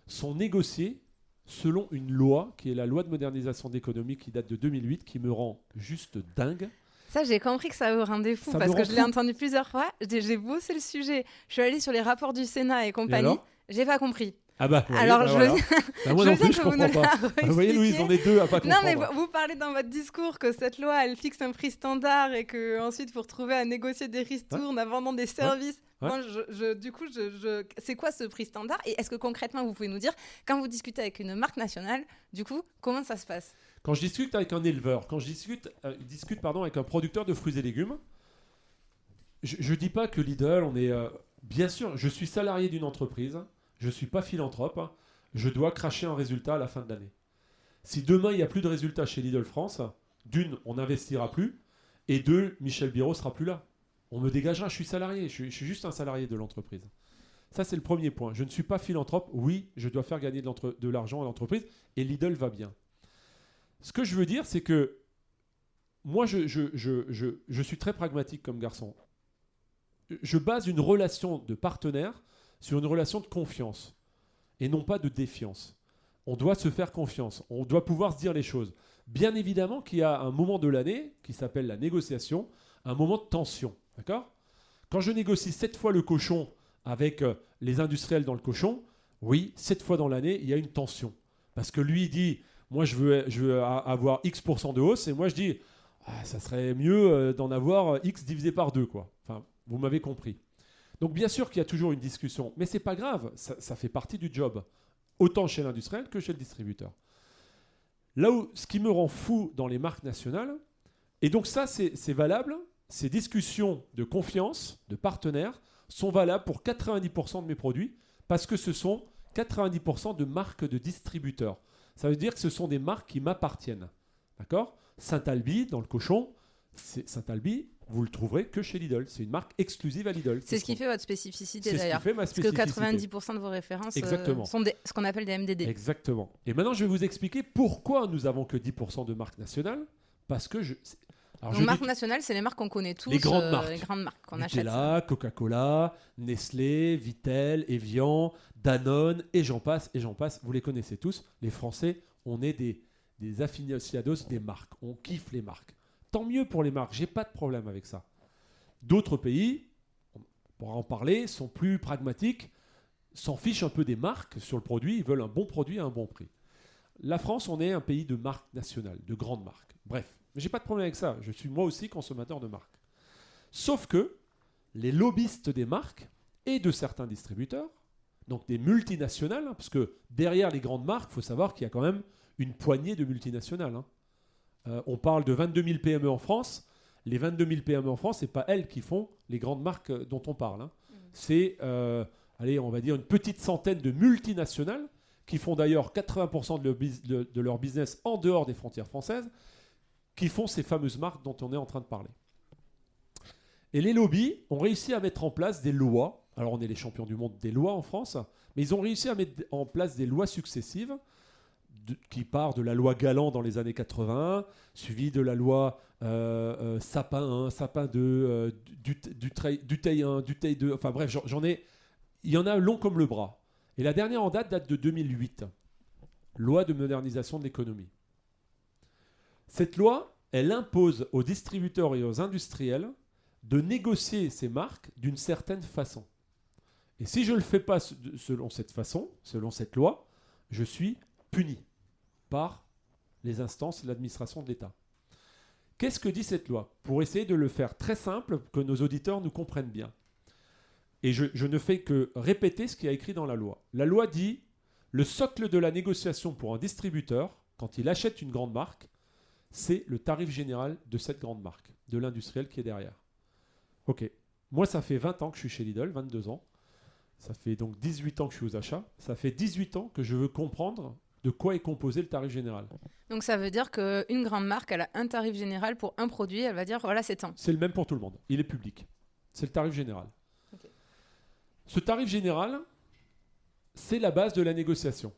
sont négociées selon une loi qui est la loi de modernisation d'économie qui date de 2008, qui me rend juste dingue. Ça, j'ai compris que ça vous rendait fou parce que je l'ai entendu plusieurs fois. J'ai bossé le sujet. Je suis allée sur les rapports du Sénat et compagnie. J'ai pas compris. Ah bah, oui, alors bah voilà. Moi non plus, je comprends pas. Vous voyez, Louise, on est 2 à pas comprendre. Non, mais vous parlez dans votre discours que cette loi, elle fixe un prix standard et qu'ensuite, il faut retrouver à négocier des ristournes en vendant des services. Moi, du coup, c'est quoi ce prix standard? Et est-ce que concrètement, vous pouvez nous dire, quand vous discutez avec une marque nationale, du coup, comment ça se passe? Quand je discute avec un éleveur, quand je discute avec un producteur de fruits et légumes, je ne dis pas que Lidl, on est... bien sûr, je suis salarié d'une entreprise, je ne suis pas philanthrope, je dois cracher un résultat à la fin de l'année. Si demain, il n'y a plus de résultats chez Lidl France, d'une, on n'investira plus, et 2, Michel Biraud sera plus là. On me dégagera, je suis salarié, je suis juste un salarié de l'entreprise. Ça, c'est le premier point. Je ne suis pas philanthrope. Oui, je dois faire gagner de l'argent à l'entreprise, et Lidl va bien. Ce que je veux dire, c'est que moi, je suis très pragmatique comme garçon. Je base une relation de partenaire sur une relation de confiance et non pas de défiance. On doit se faire confiance. On doit pouvoir se dire les choses. Bien évidemment qu'il y a un moment de l'année qui s'appelle la négociation, un moment de tension. D'accord ? Quand je négocie 7 fois le cochon avec les industriels dans le cochon, oui, 7 fois dans l'année, il y a une tension. Parce que lui dit, moi je veux avoir X% de hausse, et moi je dis, ça serait mieux d'en avoir X divisé par 2, quoi. Enfin, vous m'avez compris. Donc bien sûr qu'il y a toujours une discussion, mais c'est pas grave, ça fait partie du job, autant chez l'industriel que chez le distributeur. Là où ce qui me rend fou dans les marques nationales, et donc ça c'est valable, ces discussions de confiance, de partenaires, sont valables pour 90% de mes produits, parce que ce sont 90% de marques de distributeurs. Ça veut dire que ce sont des marques qui m'appartiennent. D'accord ? Saint-Alby, dans le cochon, Saint-Alby, vous le trouverez que chez Lidl. C'est une marque exclusive à Lidl. C'est ce qui fait votre spécificité c'est d'ailleurs. Ce qui fait ma spécificité. Parce que 90% de vos références sont ce qu'on appelle des MDD. Exactement. Et maintenant, je vais vous expliquer pourquoi nous n'avons que 10% de marques nationales. Parce que donc, marques nationales, c'est les marques qu'on connaît tous. Les grandes marques. Les grandes marques qu'on Nutella, achète. Coca-Cola, Nestlé, Vittel, Evian, Danone, et j'en passe, et j'en passe. Vous les connaissez tous. Les Français, on est des aficionados des marques. On kiffe les marques. Tant mieux pour les marques. J'ai pas de problème avec ça. D'autres pays, on pourra en parler, sont plus pragmatiques, s'en fichent un peu des marques sur le produit. Ils veulent un bon produit à un bon prix. La France, on est un pays de marques nationales, de grandes marques. Bref. Mais j'ai pas de problème avec ça. Je suis moi aussi consommateur de marques. Sauf que les lobbyistes des marques et de certains distributeurs, donc des multinationales, parce que derrière les grandes marques, il faut savoir qu'il y a quand même une poignée de multinationales. On parle de 22 000 PME en France. Les 22 000 PME en France, ce n'est pas elles qui font les grandes marques dont on parle. C'est, on va dire, une petite centaine de multinationales qui font d'ailleurs 80% de leur business en dehors des frontières françaises, qui font ces fameuses marques dont on est en train de parler. Et les lobbies ont réussi à mettre en place des lois. Alors on est les champions du monde des lois en France, mais ils ont réussi à mettre en place des lois successives qui partent de la loi Galland dans les années 80, suivie de la loi Sapin 1, Sapin 2, Dutheil 1, Dutheil 2, enfin bref, il y en a long comme le bras. Et la dernière en date de 2008, loi de modernisation de l'économie. Cette loi, elle impose aux distributeurs et aux industriels de négocier ces marques d'une certaine façon. Et si je ne le fais pas selon cette façon, selon cette loi, je suis puni par les instances de l'administration de l'État. Qu'est-ce que dit cette loi ? Pour essayer de le faire très simple, que nos auditeurs nous comprennent bien. Et je ne fais que répéter ce qui est écrit dans la loi. La loi dit, le socle de la négociation pour un distributeur, quand il achète une grande marque, c'est le tarif général de cette grande marque, de l'industriel qui est derrière. Ok. Moi, ça fait 20 ans que je suis chez Lidl, 22 ans. Ça fait donc 18 ans que je suis aux achats. Ça fait 18 ans que je veux comprendre de quoi est composé le tarif général. Donc ça veut dire qu'une grande marque, elle a un tarif général pour un produit, elle va dire, voilà, c'est tant. C'est le même pour tout le monde. Il est public. C'est le tarif général. Okay. Ce tarif général, c'est la base de la négociation.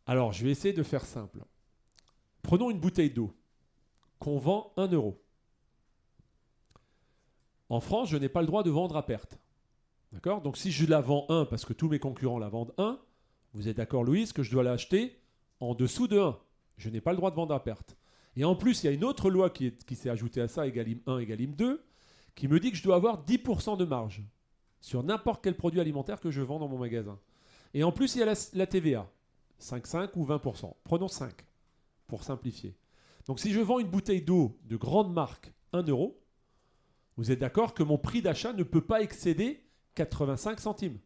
Alors, je vais essayer de faire simple. Prenons une bouteille d'eau qu'on vend 1 €. En France, je n'ai pas le droit de vendre à perte. D'accord ? Donc si je la vends 1 parce que tous mes concurrents la vendent 1, vous êtes d'accord, Louise, que je dois l'acheter en dessous de 1. Je n'ai pas le droit de vendre à perte. Et en plus, il y a une autre loi qui s'est ajoutée à ça, Egalim 1, Egalim 2, qui me dit que je dois avoir 10% de marge sur n'importe quel produit alimentaire que je vends dans mon magasin. Et en plus, il y a la TVA, 5,5 ou 20%. Prenons 5 pour simplifier. Donc si je vends une bouteille d'eau de grande marque 1 €, vous êtes d'accord que mon prix d'achat ne peut pas excéder 85 centimes.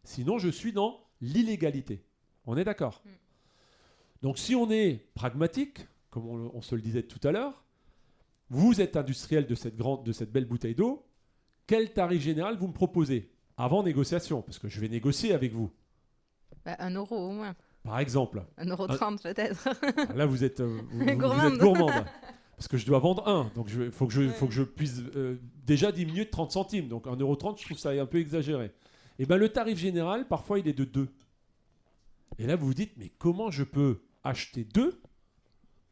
Sinon, je suis dans l'illégalité. On est d'accord ? Donc si on est pragmatique, comme on se le disait tout à l'heure, vous êtes industriel de cette belle bouteille d'eau, quel tarif général vous me proposez ? Avant négociation, parce que je vais négocier avec vous. 1 € au moins. Par exemple. 1,30 € peut-être. Là, vous êtes gourmande. Parce que je dois vendre 1. Donc, il faut que je puisse déjà diminuer de 30 centimes. Donc, 1,30 €, je trouve ça un peu exagéré. Et bien, le tarif général, parfois, il est de 2. Et là, vous vous dites, mais comment je peux acheter 2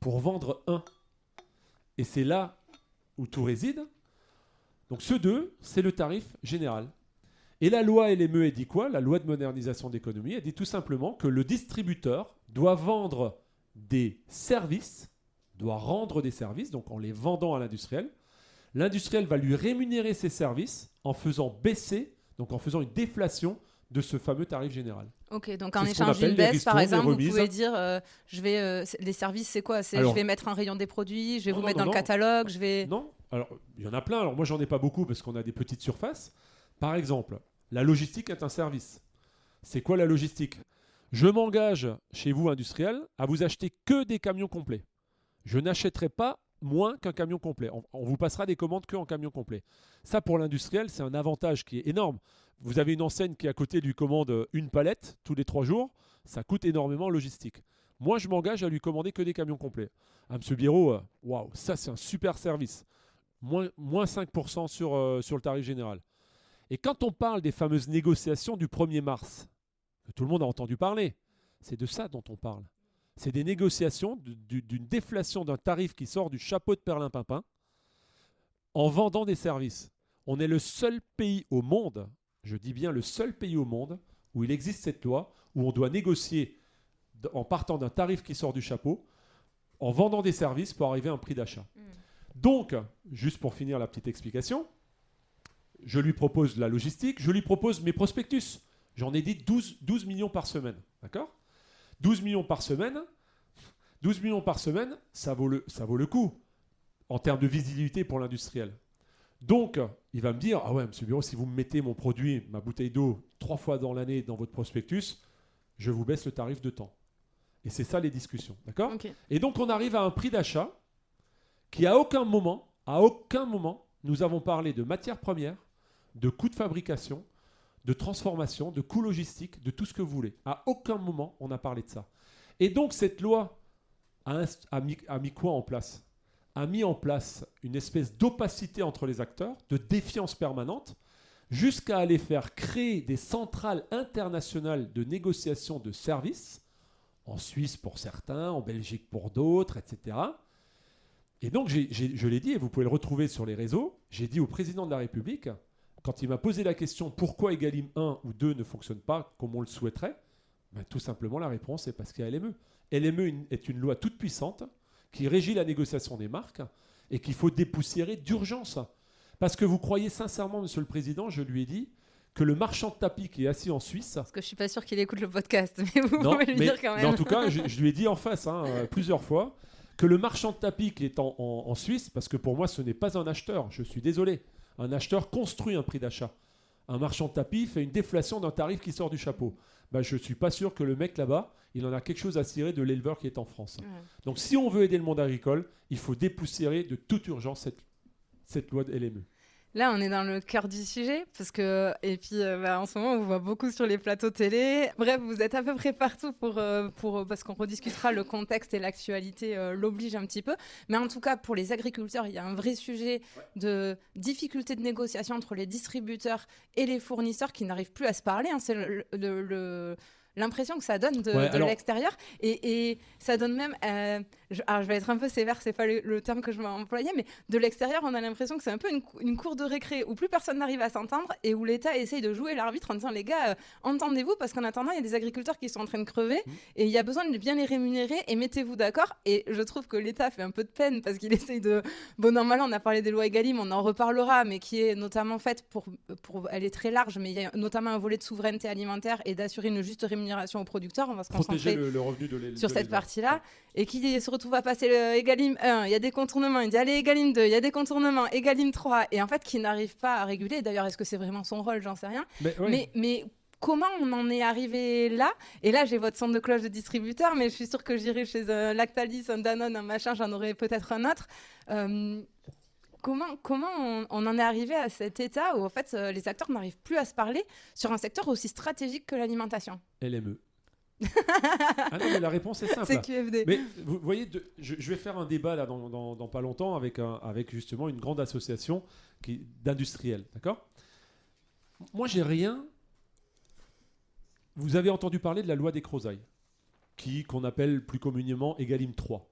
pour vendre 1 ? et c'est là où tout réside. Donc ce 2, c'est le tarif général. Et la loi LME, elle dit quoi? La loi de modernisation d'économie, elle dit tout simplement que le distributeur doit vendre des services, doit rendre des services, donc en les vendant à l'industriel. L'industriel va lui rémunérer ses services en faisant baisser, donc en faisant une déflation de ce fameux tarif général. Ok, donc en échange d'une baisse, par exemple, vous pouvez dire, les services, c'est quoi? Je vais mettre un rayon des produits, je vais vous mettre dans le catalogue, je vais... Non, alors il y en a plein. Alors moi, j'en ai pas beaucoup parce qu'on a des petites surfaces. Par exemple, la logistique est un service. C'est quoi la logistique? Je m'engage chez vous, industriel, à vous acheter que des camions complets. Je n'achèterai pas moins qu'un camion complet. On vous passera des commandes qu'en camion complet. Ça, pour l'industriel, c'est un avantage qui est énorme. Vous avez une enseigne qui, à côté, lui commande une palette tous les 3 jours. Ça coûte énormément en logistique. Moi, je m'engage à lui commander que des camions complets. À M. Biro, waouh, ça, c'est un super service. Moins 5% sur le tarif général. Et quand on parle des fameuses négociations du 1er mars, que tout le monde a entendu parler, c'est de ça dont on parle. C'est des négociations d'une déflation d'un tarif qui sort du chapeau de Perlimpinpin en vendant des services. On est le seul pays au monde, je dis bien le seul pays au monde, où il existe cette loi, où on doit négocier en partant d'un tarif qui sort du chapeau, en vendant des services pour arriver à un prix d'achat. Donc, juste pour finir la petite explication, je lui propose la logistique, je lui propose mes prospectus. J'en ai dit 12 millions par semaine. D'accord ? 12 millions par semaine, ça vaut le coup en termes de visibilité pour l'industriel. Donc, il va me dire, ah ouais, monsieur Bureau, si vous me mettez mon produit, ma bouteille d'eau, 3 fois dans l'année dans votre prospectus, je vous baisse le tarif de temps. Et c'est ça les discussions. D'accord ? Okay. Et donc, on arrive à un prix d'achat qui, à aucun moment, nous avons parlé de matières premières, de coûts de fabrication, de transformation, de coûts logistiques, de tout ce que vous voulez. À aucun moment, on a parlé de ça. Et donc, cette loi a mis quoi en place ? A mis en place une espèce d'opacité entre les acteurs, de défiance permanente, jusqu'à aller faire créer des centrales internationales de négociation de services, en Suisse pour certains, en Belgique pour d'autres, etc. Et donc, je l'ai dit, et vous pouvez le retrouver sur les réseaux, j'ai dit au président de la République, quand il m'a posé la question pourquoi Egalim 1 ou 2 ne fonctionne pas comme on le souhaiterait, ben, tout simplement la réponse est parce qu'il y a LME. LME est une loi toute puissante qui régit la négociation des marques et qu'il faut dépoussiérer d'urgence. Parce que vous croyez sincèrement, Monsieur le Président, je lui ai dit, que le marchand de tapis qui est assis en Suisse... Parce que je ne suis pas sûr qu'il écoute le podcast, mais vous pouvez le dire quand même. Mais en tout cas, je lui ai dit en face, plusieurs fois, que le marchand de tapis qui est en Suisse, parce que pour moi, ce n'est pas un acheteur, je suis désolé, un acheteur construit un prix d'achat. Un marchand de tapis fait une déflation d'un tarif qui sort du chapeau. Ben, je ne suis pas sûr que le mec là-bas, il en a quelque chose à cirer de l'éleveur qui est en France. Ouais. Donc si on veut aider le monde agricole, il faut dépoussiérer de toute urgence cette loi de LME. Là, on est dans le cœur du sujet, parce que, et puis en ce moment, on vous voit beaucoup sur les plateaux télé. Bref, vous êtes à peu près partout parce qu'on rediscutera le contexte et l'actualité l'oblige un petit peu. Mais en tout cas, pour les agriculteurs, il y a un vrai sujet de difficulté de négociation entre les distributeurs et les fournisseurs qui n'arrivent plus à se parler. Hein. C'est l'impression que ça donne de l'extérieur. Et ça donne même... alors, je vais être un peu sévère, c'est pas le terme que je vais employer, mais de l'extérieur, on a l'impression que c'est un peu une cour de récré où plus personne n'arrive à s'entendre et où l'État essaye de jouer l'arbitre en disant, les gars, entendez-vous, parce qu'en attendant, il y a des agriculteurs qui sont en train de crever et il y a besoin de bien les rémunérer et mettez-vous d'accord. Et je trouve que l'État fait un peu de peine parce qu'il essaye de... Bon, normalement, on a parlé des lois Egalim, on en reparlera, mais qui est notamment faite elle est très large, mais il y a notamment un volet de souveraineté alimentaire et d'assurer une juste rémunération aux producteurs. On va se concentrer le revenu sur cette partie-là. Et qui se retrouve à passer le Egalim 1, il y a des contournements. Il dit, allez, Egalim 2, il y a des contournements. Egalim 3. Et en fait, qui n'arrive pas à réguler. D'ailleurs, est-ce que c'est vraiment son rôle ? J'en sais rien. Mais comment on en est arrivé là ? Et là, j'ai votre son de cloche de distributeur, mais je suis sûre que j'irai chez un Lactalis, un Danone, un machin, j'en aurai peut-être un autre. Comment on en est arrivé à cet état où en fait, les acteurs n'arrivent plus à se parler sur un secteur aussi stratégique que l'alimentation ? LME. Ah non, mais la réponse est simple. C'est QFD. Mais vous voyez, je vais faire un débat là dans pas longtemps avec justement une grande association d'industriels, d'accord ? Moi, j'ai rien. Vous avez entendu parler de la loi des Crozailles, qu'on appelle plus communément Egalim 3.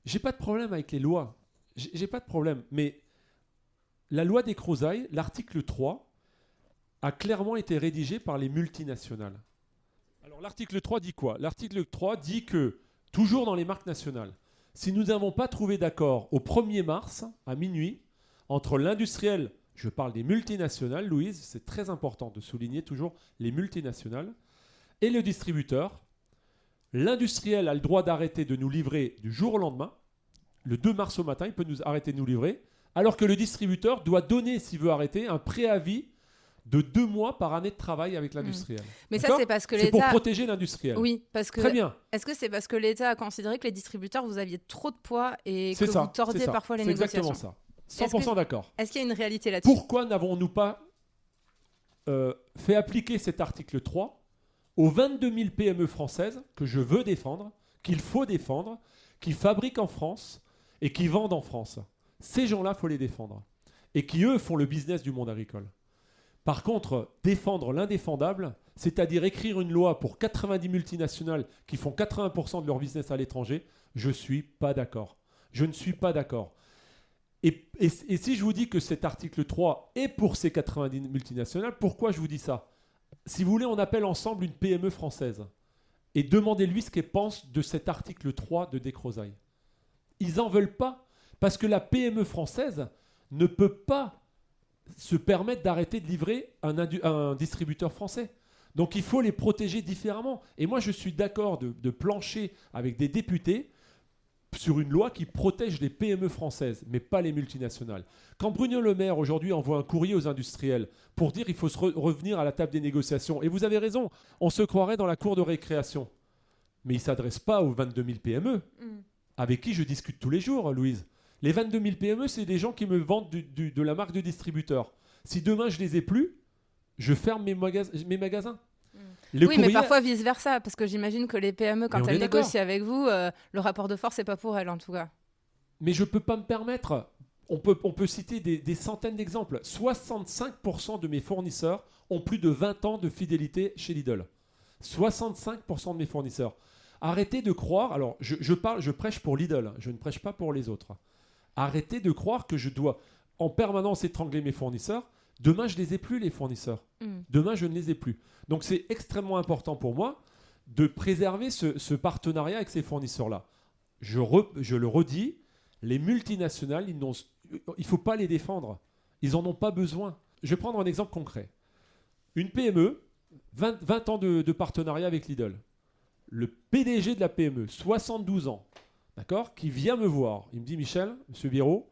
J'ai pas de problème avec les lois. j'ai pas de problème. Mais la loi des Crozailles, l'article 3, a clairement été rédigé par les multinationales. Alors l'article 3 dit quoi ? L'article 3 dit que, toujours dans les marques nationales, si nous n'avons pas trouvé d'accord au 1er mars, à minuit, entre l'industriel, je parle des multinationales, Louise, c'est très important de souligner toujours les multinationales, et le distributeur, l'industriel a le droit d'arrêter de nous livrer du jour au lendemain. Le 2 mars au matin, il peut nous arrêter de nous livrer, alors que le distributeur doit donner, s'il veut arrêter, un préavis de 2 mois par année de travail avec l'industriel. Mais D'accord ? ça, c'est parce que c'est l'État... pour protéger l'industriel. Oui, parce que... Très bien. Est-ce que c'est parce que l'État a considéré que les distributeurs, vous aviez trop de poids et C'est que ça, vous tordiez c'est ça. parfois les C'est négociations? exactement ça. 100% d'accord. Est-ce qu'il y a une réalité là-dessus? Pourquoi n'avons-nous pas fait appliquer cet article 3 aux 22 000 PME françaises que je veux défendre, qu'il faut défendre, qui fabriquent en France et qui vendent en France? Ces gens-là, il faut les défendre. Et qui, eux, font le business du monde agricole. Par contre, défendre l'indéfendable, c'est-à-dire écrire une loi pour 90 multinationales qui font 80% de leur business à l'étranger, je ne suis pas d'accord. Je ne suis pas d'accord. Et si je vous dis que cet article 3 est pour ces 90 multinationales, pourquoi je vous dis ça? Si vous voulez, on appelle ensemble une PME française et demandez-lui ce qu'elle pense de cet article 3 de Descrozailles. Ils n'en veulent pas parce que la PME française ne peut pas se permettre d'arrêter de livrer un distributeur français. Donc il faut les protéger différemment. Et moi, je suis d'accord de plancher avec des députés sur une loi qui protège les PME françaises, mais pas les multinationales. Quand Bruno Le Maire, aujourd'hui, envoie un courrier aux industriels pour dire qu'il faut revenir à la table des négociations, et vous avez raison, on se croirait dans la cour de récréation. Mais il ne s'adresse pas aux 22 000 PME, avec qui je discute tous les jours, Louise. Les 22 000 PME, c'est des gens qui me vendent de la marque de distributeur. Si demain, je ne les ai plus, je ferme mes magasins. Oui, mais parfois vice-versa, parce que j'imagine que les PME, quand elles négocient avec vous, le rapport de force, c'est pas pour elles, en tout cas. Mais je ne peux pas me permettre. On peut citer des centaines d'exemples. 65% de mes fournisseurs ont plus de 20 ans de fidélité chez Lidl. 65% de mes fournisseurs. Arrêtez de croire... Alors, je prêche pour Lidl, je ne prêche pas pour les autres. Arrêtez de croire que je dois en permanence étrangler mes fournisseurs. Demain, je ne les ai plus, les fournisseurs. Demain, je ne les ai plus. Donc, c'est extrêmement important pour moi de préserver ce partenariat avec ces fournisseurs-là. Je le redis, les multinationales, il ne faut pas les défendre. Ils n'en ont pas besoin. Je vais prendre un exemple concret. Une PME, 20 ans de partenariat avec Lidl. Le PDG de la PME, 72 ans, d'accord, qui vient me voir. Il me dit, Michel, monsieur Biraud,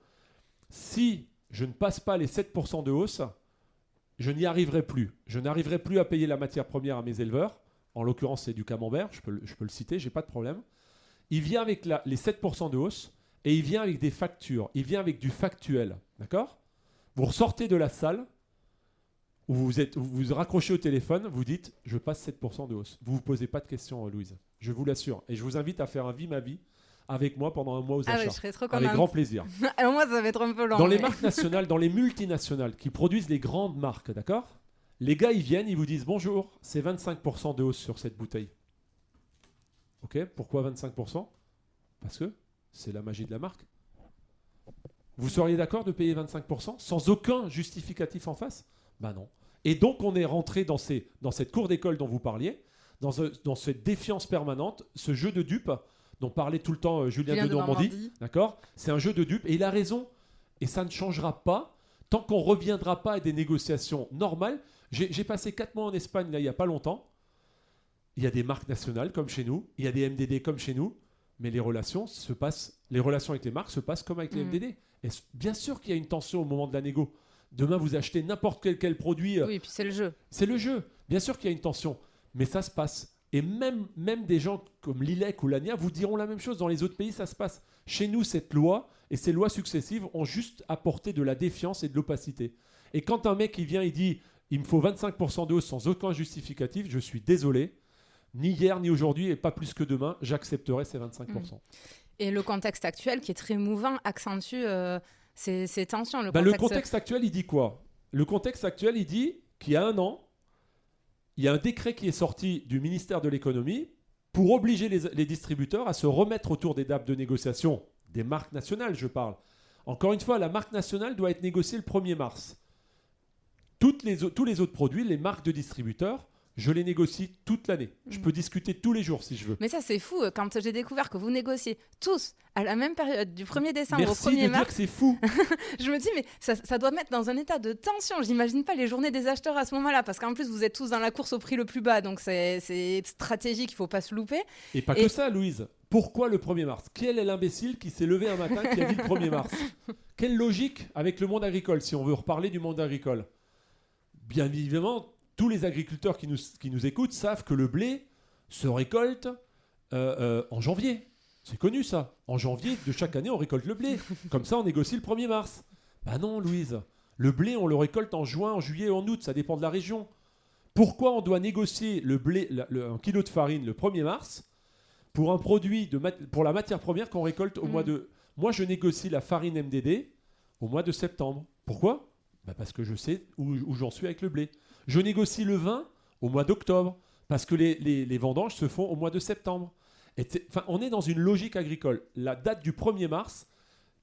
si je ne passe pas les 7% de hausse, je n'y arriverai plus. Je n'arriverai plus à payer la matière première à mes éleveurs. En l'occurrence, c'est du camembert, je peux le citer, je n'ai pas de problème. Il vient avec les 7% de hausse et il vient avec des factures. Il vient avec du factuel. D'accord ? Vous ressortez de la salle, où vous raccrochez au téléphone, vous dites « je passe 7% de hausse ». Vous ne vous posez pas de questions, Louise. Je vous l'assure. Et je vous invite à faire un vie-ma-vie avec moi pendant un mois aux achats. Oui, je serais trop avec grand plaisir. Alors moi, ça va être un peu long. Dans les marques nationales, dans les multinationales qui produisent les grandes marques, d'accord ? Les gars, ils viennent, ils vous disent « bonjour, c'est 25% de hausse sur cette bouteille ». Ok, pourquoi 25% ? Parce que c'est la magie de la marque. Vous seriez d'accord de payer 25% sans aucun justificatif en face ? Ben non. Et donc, on est rentré dans cette cour d'école dont vous parliez, dans cette défiance permanente, ce jeu de dupes dont parlait tout le temps Julien de Normandie. D'accord ? C'est un jeu de dupes. Et il a raison. Et ça ne changera pas tant qu'on ne reviendra pas à des négociations normales. J'ai passé 4 mois en Espagne, là, il n'y a pas longtemps. Il y a des marques nationales comme chez nous. Il y a des MDD comme chez nous. Mais les relations avec les marques se passent comme avec les MDD. Et bien sûr qu'il y a une tension au moment de la négo. Demain, vous achetez n'importe quel produit. Oui, et puis c'est le jeu. C'est le jeu. Bien sûr qu'il y a une tension. Mais ça se passe. Et même des gens comme Lilek ou Lania vous diront la même chose. Dans les autres pays, ça se passe. Chez nous, cette loi et ces lois successives ont juste apporté de la défiance et de l'opacité. Et quand un mec il vient, il dit « il me faut 25% de hausse sans aucun justificatif », je suis désolé. Ni hier, ni aujourd'hui, et pas plus que demain, j'accepterai ces 25%. Et le contexte actuel, qui est très mouvant, accentue ces tensions. Le contexte actuel, il dit quoi ? Le contexte actuel, il dit qu'il y a 1 an, il y a un décret qui est sorti du ministère de l'économie pour obliger les distributeurs à se remettre autour des tables de négociation, des marques nationales, je parle, Encore une fois, la marque nationale doit être négociée le 1er mars. Tous les autres produits, les marques de distributeurs, je les négocie toute l'année. Je peux discuter tous les jours si je veux. Mais ça, c'est fou. Quand j'ai découvert que vous négociez tous à la même période, du 1er décembre Merci au 1er de mars, dire que c'est fou. je me dis, mais ça doit mettre dans un état de tension. J'imagine pas les journées des acheteurs à ce moment-là, parce qu'en plus, vous êtes tous dans la course au prix le plus bas, donc c'est stratégique, il faut pas se louper. Et pas que ça, Louise. Pourquoi le 1er mars ? Quel est l'imbécile qui s'est levé un matin qui a dit le 1er mars ? Quelle logique avec le monde agricole, si on veut reparler du monde agricole ? Bien évidemment, tous les agriculteurs qui nous écoutent savent que le blé se récolte en janvier. C'est connu ça. En janvier de chaque année, on récolte le blé. Comme ça, on négocie le 1er mars. Bah non, Louise. Le blé, on le récolte en juin, en juillet, en août. Ça dépend de la région. Pourquoi on doit négocier le blé, un kilo de farine le 1er mars pour un produit pour la matière première qu'on récolte au mois de... Moi, je négocie la farine MDD au mois de septembre. Pourquoi ? Parce que je sais où j'en suis avec le blé. Je négocie le vin au mois d'octobre parce que les vendanges se font au mois de septembre. On est dans une logique agricole. La date du 1er mars,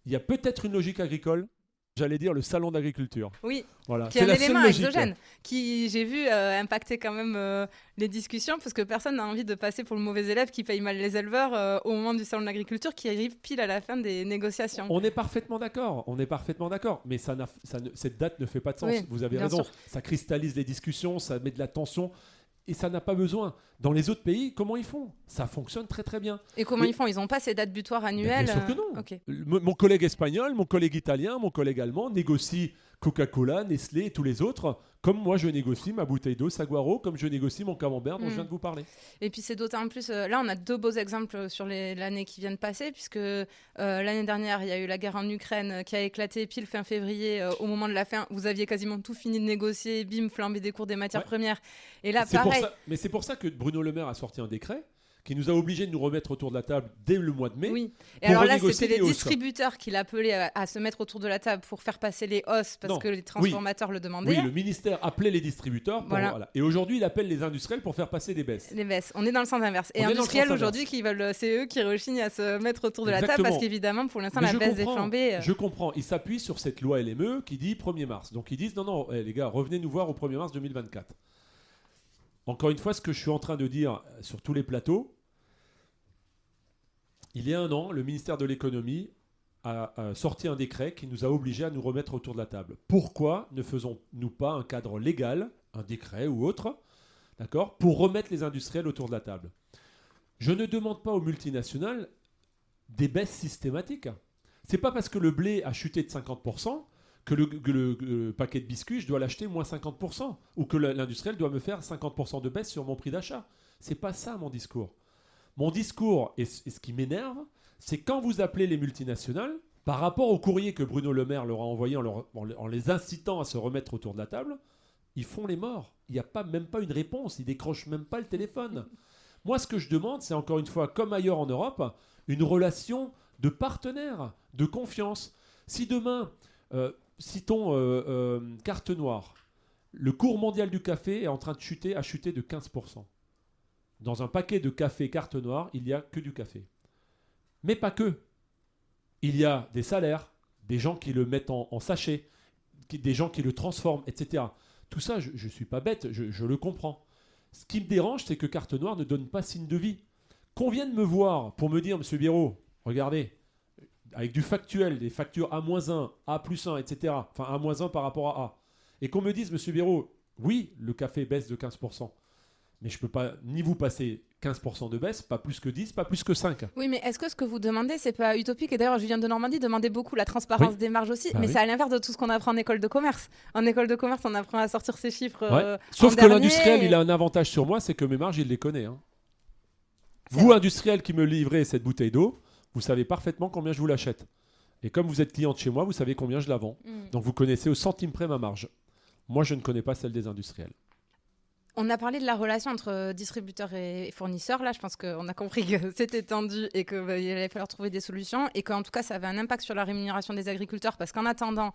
il y a peut-être une logique agricole. J'allais dire le salon d'agriculture. Oui, voilà. qui est un élément exogène qui, j'ai vu, impacter quand même les discussions parce que personne n'a envie de passer pour le mauvais élève qui paye mal les éleveurs au moment du salon de l'agriculture qui arrive pile à la fin des négociations. On est parfaitement d'accord. Mais cette date ne fait pas de sens. Oui, vous avez raison. Sûr. Ça cristallise les discussions, ça met de la tension. Et ça n'a pas besoin. Dans les autres pays, comment ils font ? Ça fonctionne très très bien. Et comment ils font ? Ils n'ont pas ces dates butoirs annuelles ? Bien sûr que non. Okay. Mon collègue espagnol, mon collègue italien, mon collègue allemand négocient Coca-Cola, Nestlé et tous les autres, comme moi je négocie ma bouteille d'eau Saguaro, comme je négocie mon camembert dont je viens de vous parler. Et puis c'est d'autant plus... là, on a 2 beaux exemples sur l'année qui vient de passer, puisque l'année dernière, il y a eu la guerre en Ukraine qui a éclaté pile fin février. Au moment de la fin, vous aviez quasiment tout fini de négocier, bim, flambée des cours des matières premières. Et là, pareil... Mais c'est pour ça que Bruno Le Maire a sorti un décret qui nous a obligés de nous remettre autour de la table dès le mois de mai. Oui. Et alors là, c'était les distributeurs qui l'appelaient à se mettre autour de la table pour faire passer les hausses parce que les transformateurs le demandaient. Oui, le ministère appelait les distributeurs. Voilà. Et aujourd'hui, il appelle les industriels pour faire passer des baisses. Les baisses. On est dans le sens inverse. Et industriels, aujourd'hui, c'est eux qui rechignent à se mettre autour de la table parce qu'évidemment, pour l'instant, la baisse des flambées... Je comprends. Ils s'appuient sur cette loi LME qui dit 1er mars. Donc ils disent non, les gars, revenez nous voir au 1er mars 2024. Encore une fois, ce que je suis en train de dire sur tous les plateaux, il y a 1 an, le ministère de l'économie a sorti un décret qui nous a obligés à nous remettre autour de la table. Pourquoi ne faisons-nous pas un cadre légal, un décret ou autre, d'accord, pour remettre les industriels autour de la table ? Je ne demande pas aux multinationales des baisses systématiques. C'est pas parce que le blé a chuté de 50% que le paquet de biscuits, je dois l'acheter moins 50%, ou que l'industriel doit me faire 50% de baisse sur mon prix d'achat. C'est pas ça mon discours. Mon discours, et ce qui m'énerve, c'est quand vous appelez les multinationales, par rapport au courrier que Bruno Le Maire leur a envoyé en les incitant à se remettre autour de la table, ils font les morts. Il n'y a même pas une réponse, ils décrochent même pas le téléphone. Moi, ce que je demande, c'est encore une fois, comme ailleurs en Europe, une relation de partenaire, de confiance. Si demain, citons carte noire, le cours mondial du café est en train de chuter, a chuté de 15%. Dans un paquet de café carte noire, il n'y a que du café. Mais pas que. Il y a des salaires, des gens qui le mettent en sachet, des gens qui le transforment, etc. Tout ça, je ne suis pas bête, je le comprends. Ce qui me dérange, c'est que carte noire ne donne pas signe de vie. Qu'on vienne me voir pour me dire, monsieur Biraud, regardez, avec du factuel, des factures A-1, A+1, etc. Enfin, A-1 par rapport à A. Et qu'on me dise, monsieur Biraud, oui, le café baisse de 15%. Mais je ne peux pas ni vous passer 15% de baisse, pas plus que 10, pas plus que 5. Oui, mais est-ce que ce que vous demandez, c'est pas utopique ? Et d'ailleurs, Julien de Normandie demandait beaucoup la transparence des marges aussi, mais c'est à l'inverse de tout ce qu'on apprend en école de commerce. En école de commerce, on apprend à sortir ces chiffres. Sauf que l'industriel, il a un avantage sur moi, c'est que mes marges, il les connaît. Hein. Vous, industriel qui me livrez cette bouteille d'eau, vous savez parfaitement combien je vous l'achète. Et comme vous êtes cliente chez moi, vous savez combien je la vends. Donc vous connaissez au centime près ma marge. Moi, je ne connais pas celle des industriels. On a parlé de la relation entre distributeurs et fournisseurs. Là, je pense qu'on a compris que c'était tendu et qu'il allait falloir trouver des solutions et qu'en tout cas, ça avait un impact sur la rémunération des agriculteurs parce qu'en attendant,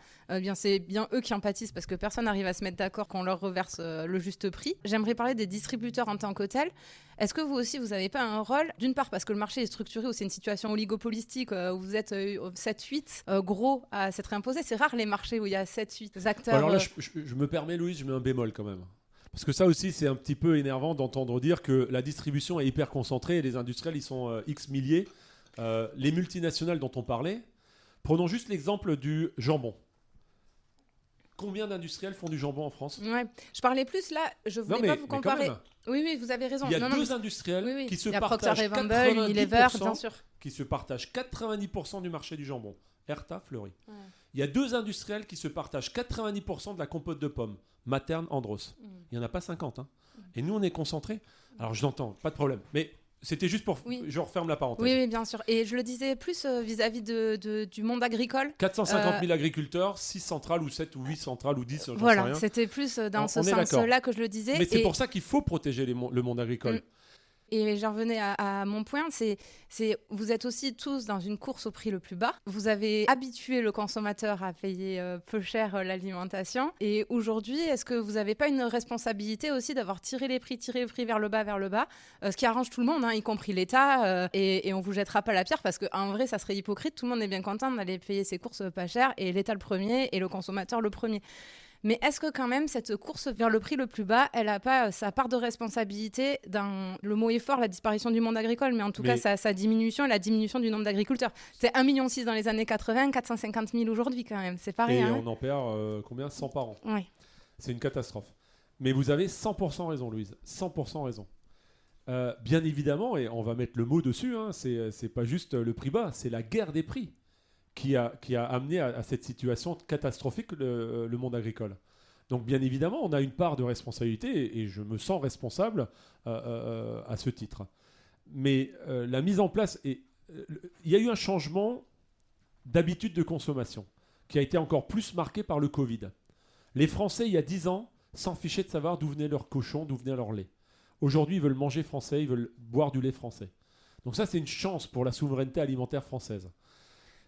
c'est bien eux qui en pâtissent parce que personne n'arrive à se mettre d'accord qu'on leur reverse le juste prix. J'aimerais parler des distributeurs en tant que tels. Est-ce que vous aussi, vous n'avez pas un rôle, d'une part parce que le marché est structuré où c'est une situation oligopolistique, où vous êtes 7-8 gros à s'être imposés. C'est rare les marchés où il y a 7-8 acteurs. Alors là, je me permets, Louise, je mets un bémol quand même. Parce que ça aussi, c'est un petit peu énervant d'entendre dire que la distribution est hyper concentrée et les industriels, ils sont X milliers. Les multinationales dont on parlait, prenons juste l'exemple du jambon. Combien d'industriels font du jambon en France ? Ouais. Je parlais plus là, je ne voulais pas vous comparer. Oui, vous avez raison. Il y a deux industriels qui se partagent 90% du marché du jambon. Herta, Fleury. Ouais. Il y a deux industriels qui se partagent 90% de la compote de pommes. Materne, Andros. Il n'y en a pas 50. Hein. Et nous, on est concentrés. Alors, je l'entends, pas de problème. Mais c'était juste pour... Je referme la parenthèse. Oui, bien sûr. Et je le disais plus vis-à-vis du monde agricole. 450 000 agriculteurs, 6 centrales ou 7 ou 8 centrales ou 10, voilà, j'en sais rien. C'était plus dans ce sens-là que je le disais. Mais c'est pour ça qu'il faut protéger le monde agricole. Et j'en revenais à mon point, c'est vous êtes aussi tous dans une course au prix le plus bas. Vous avez habitué le consommateur à payer peu cher l'alimentation. Et aujourd'hui, est-ce que vous n'avez pas une responsabilité aussi d'avoir tiré les prix vers le bas, ce qui arrange tout le monde, hein, y compris l'État, et on ne vous jettera pas la pierre parce qu'en vrai, ça serait hypocrite. Tout le monde est bien content d'aller payer ses courses pas cher et l'État le premier et le consommateur le premier. Mais est-ce que quand même cette course vers le prix le plus bas, elle n'a pas sa part de responsabilité dans, le mot est fort, la disparition du monde agricole, mais en tout cas sa diminution et la diminution du nombre d'agriculteurs. C'est 1,6 million dans les années 80, 450 000 aujourd'hui quand même, c'est pas rien. Et on en perd combien ? 100 par an. Ouais. C'est une catastrophe. Mais vous avez 100% raison, Louise, 100% raison. Bien évidemment, et on va mettre le mot dessus, hein, c'est pas juste le prix bas, c'est la guerre des prix qui a amené à cette situation catastrophique le monde agricole. Donc bien évidemment, on a une part de responsabilité et je me sens responsable à ce titre. Mais la mise en place, il y a eu un changement d'habitude de consommation qui a été encore plus marqué par le Covid. Les Français, il y a 10 ans, s'en fichaient de savoir d'où venait leur cochon, d'où venait leur lait. Aujourd'hui, ils veulent manger français, ils veulent boire du lait français. Donc ça, c'est une chance pour la souveraineté alimentaire française.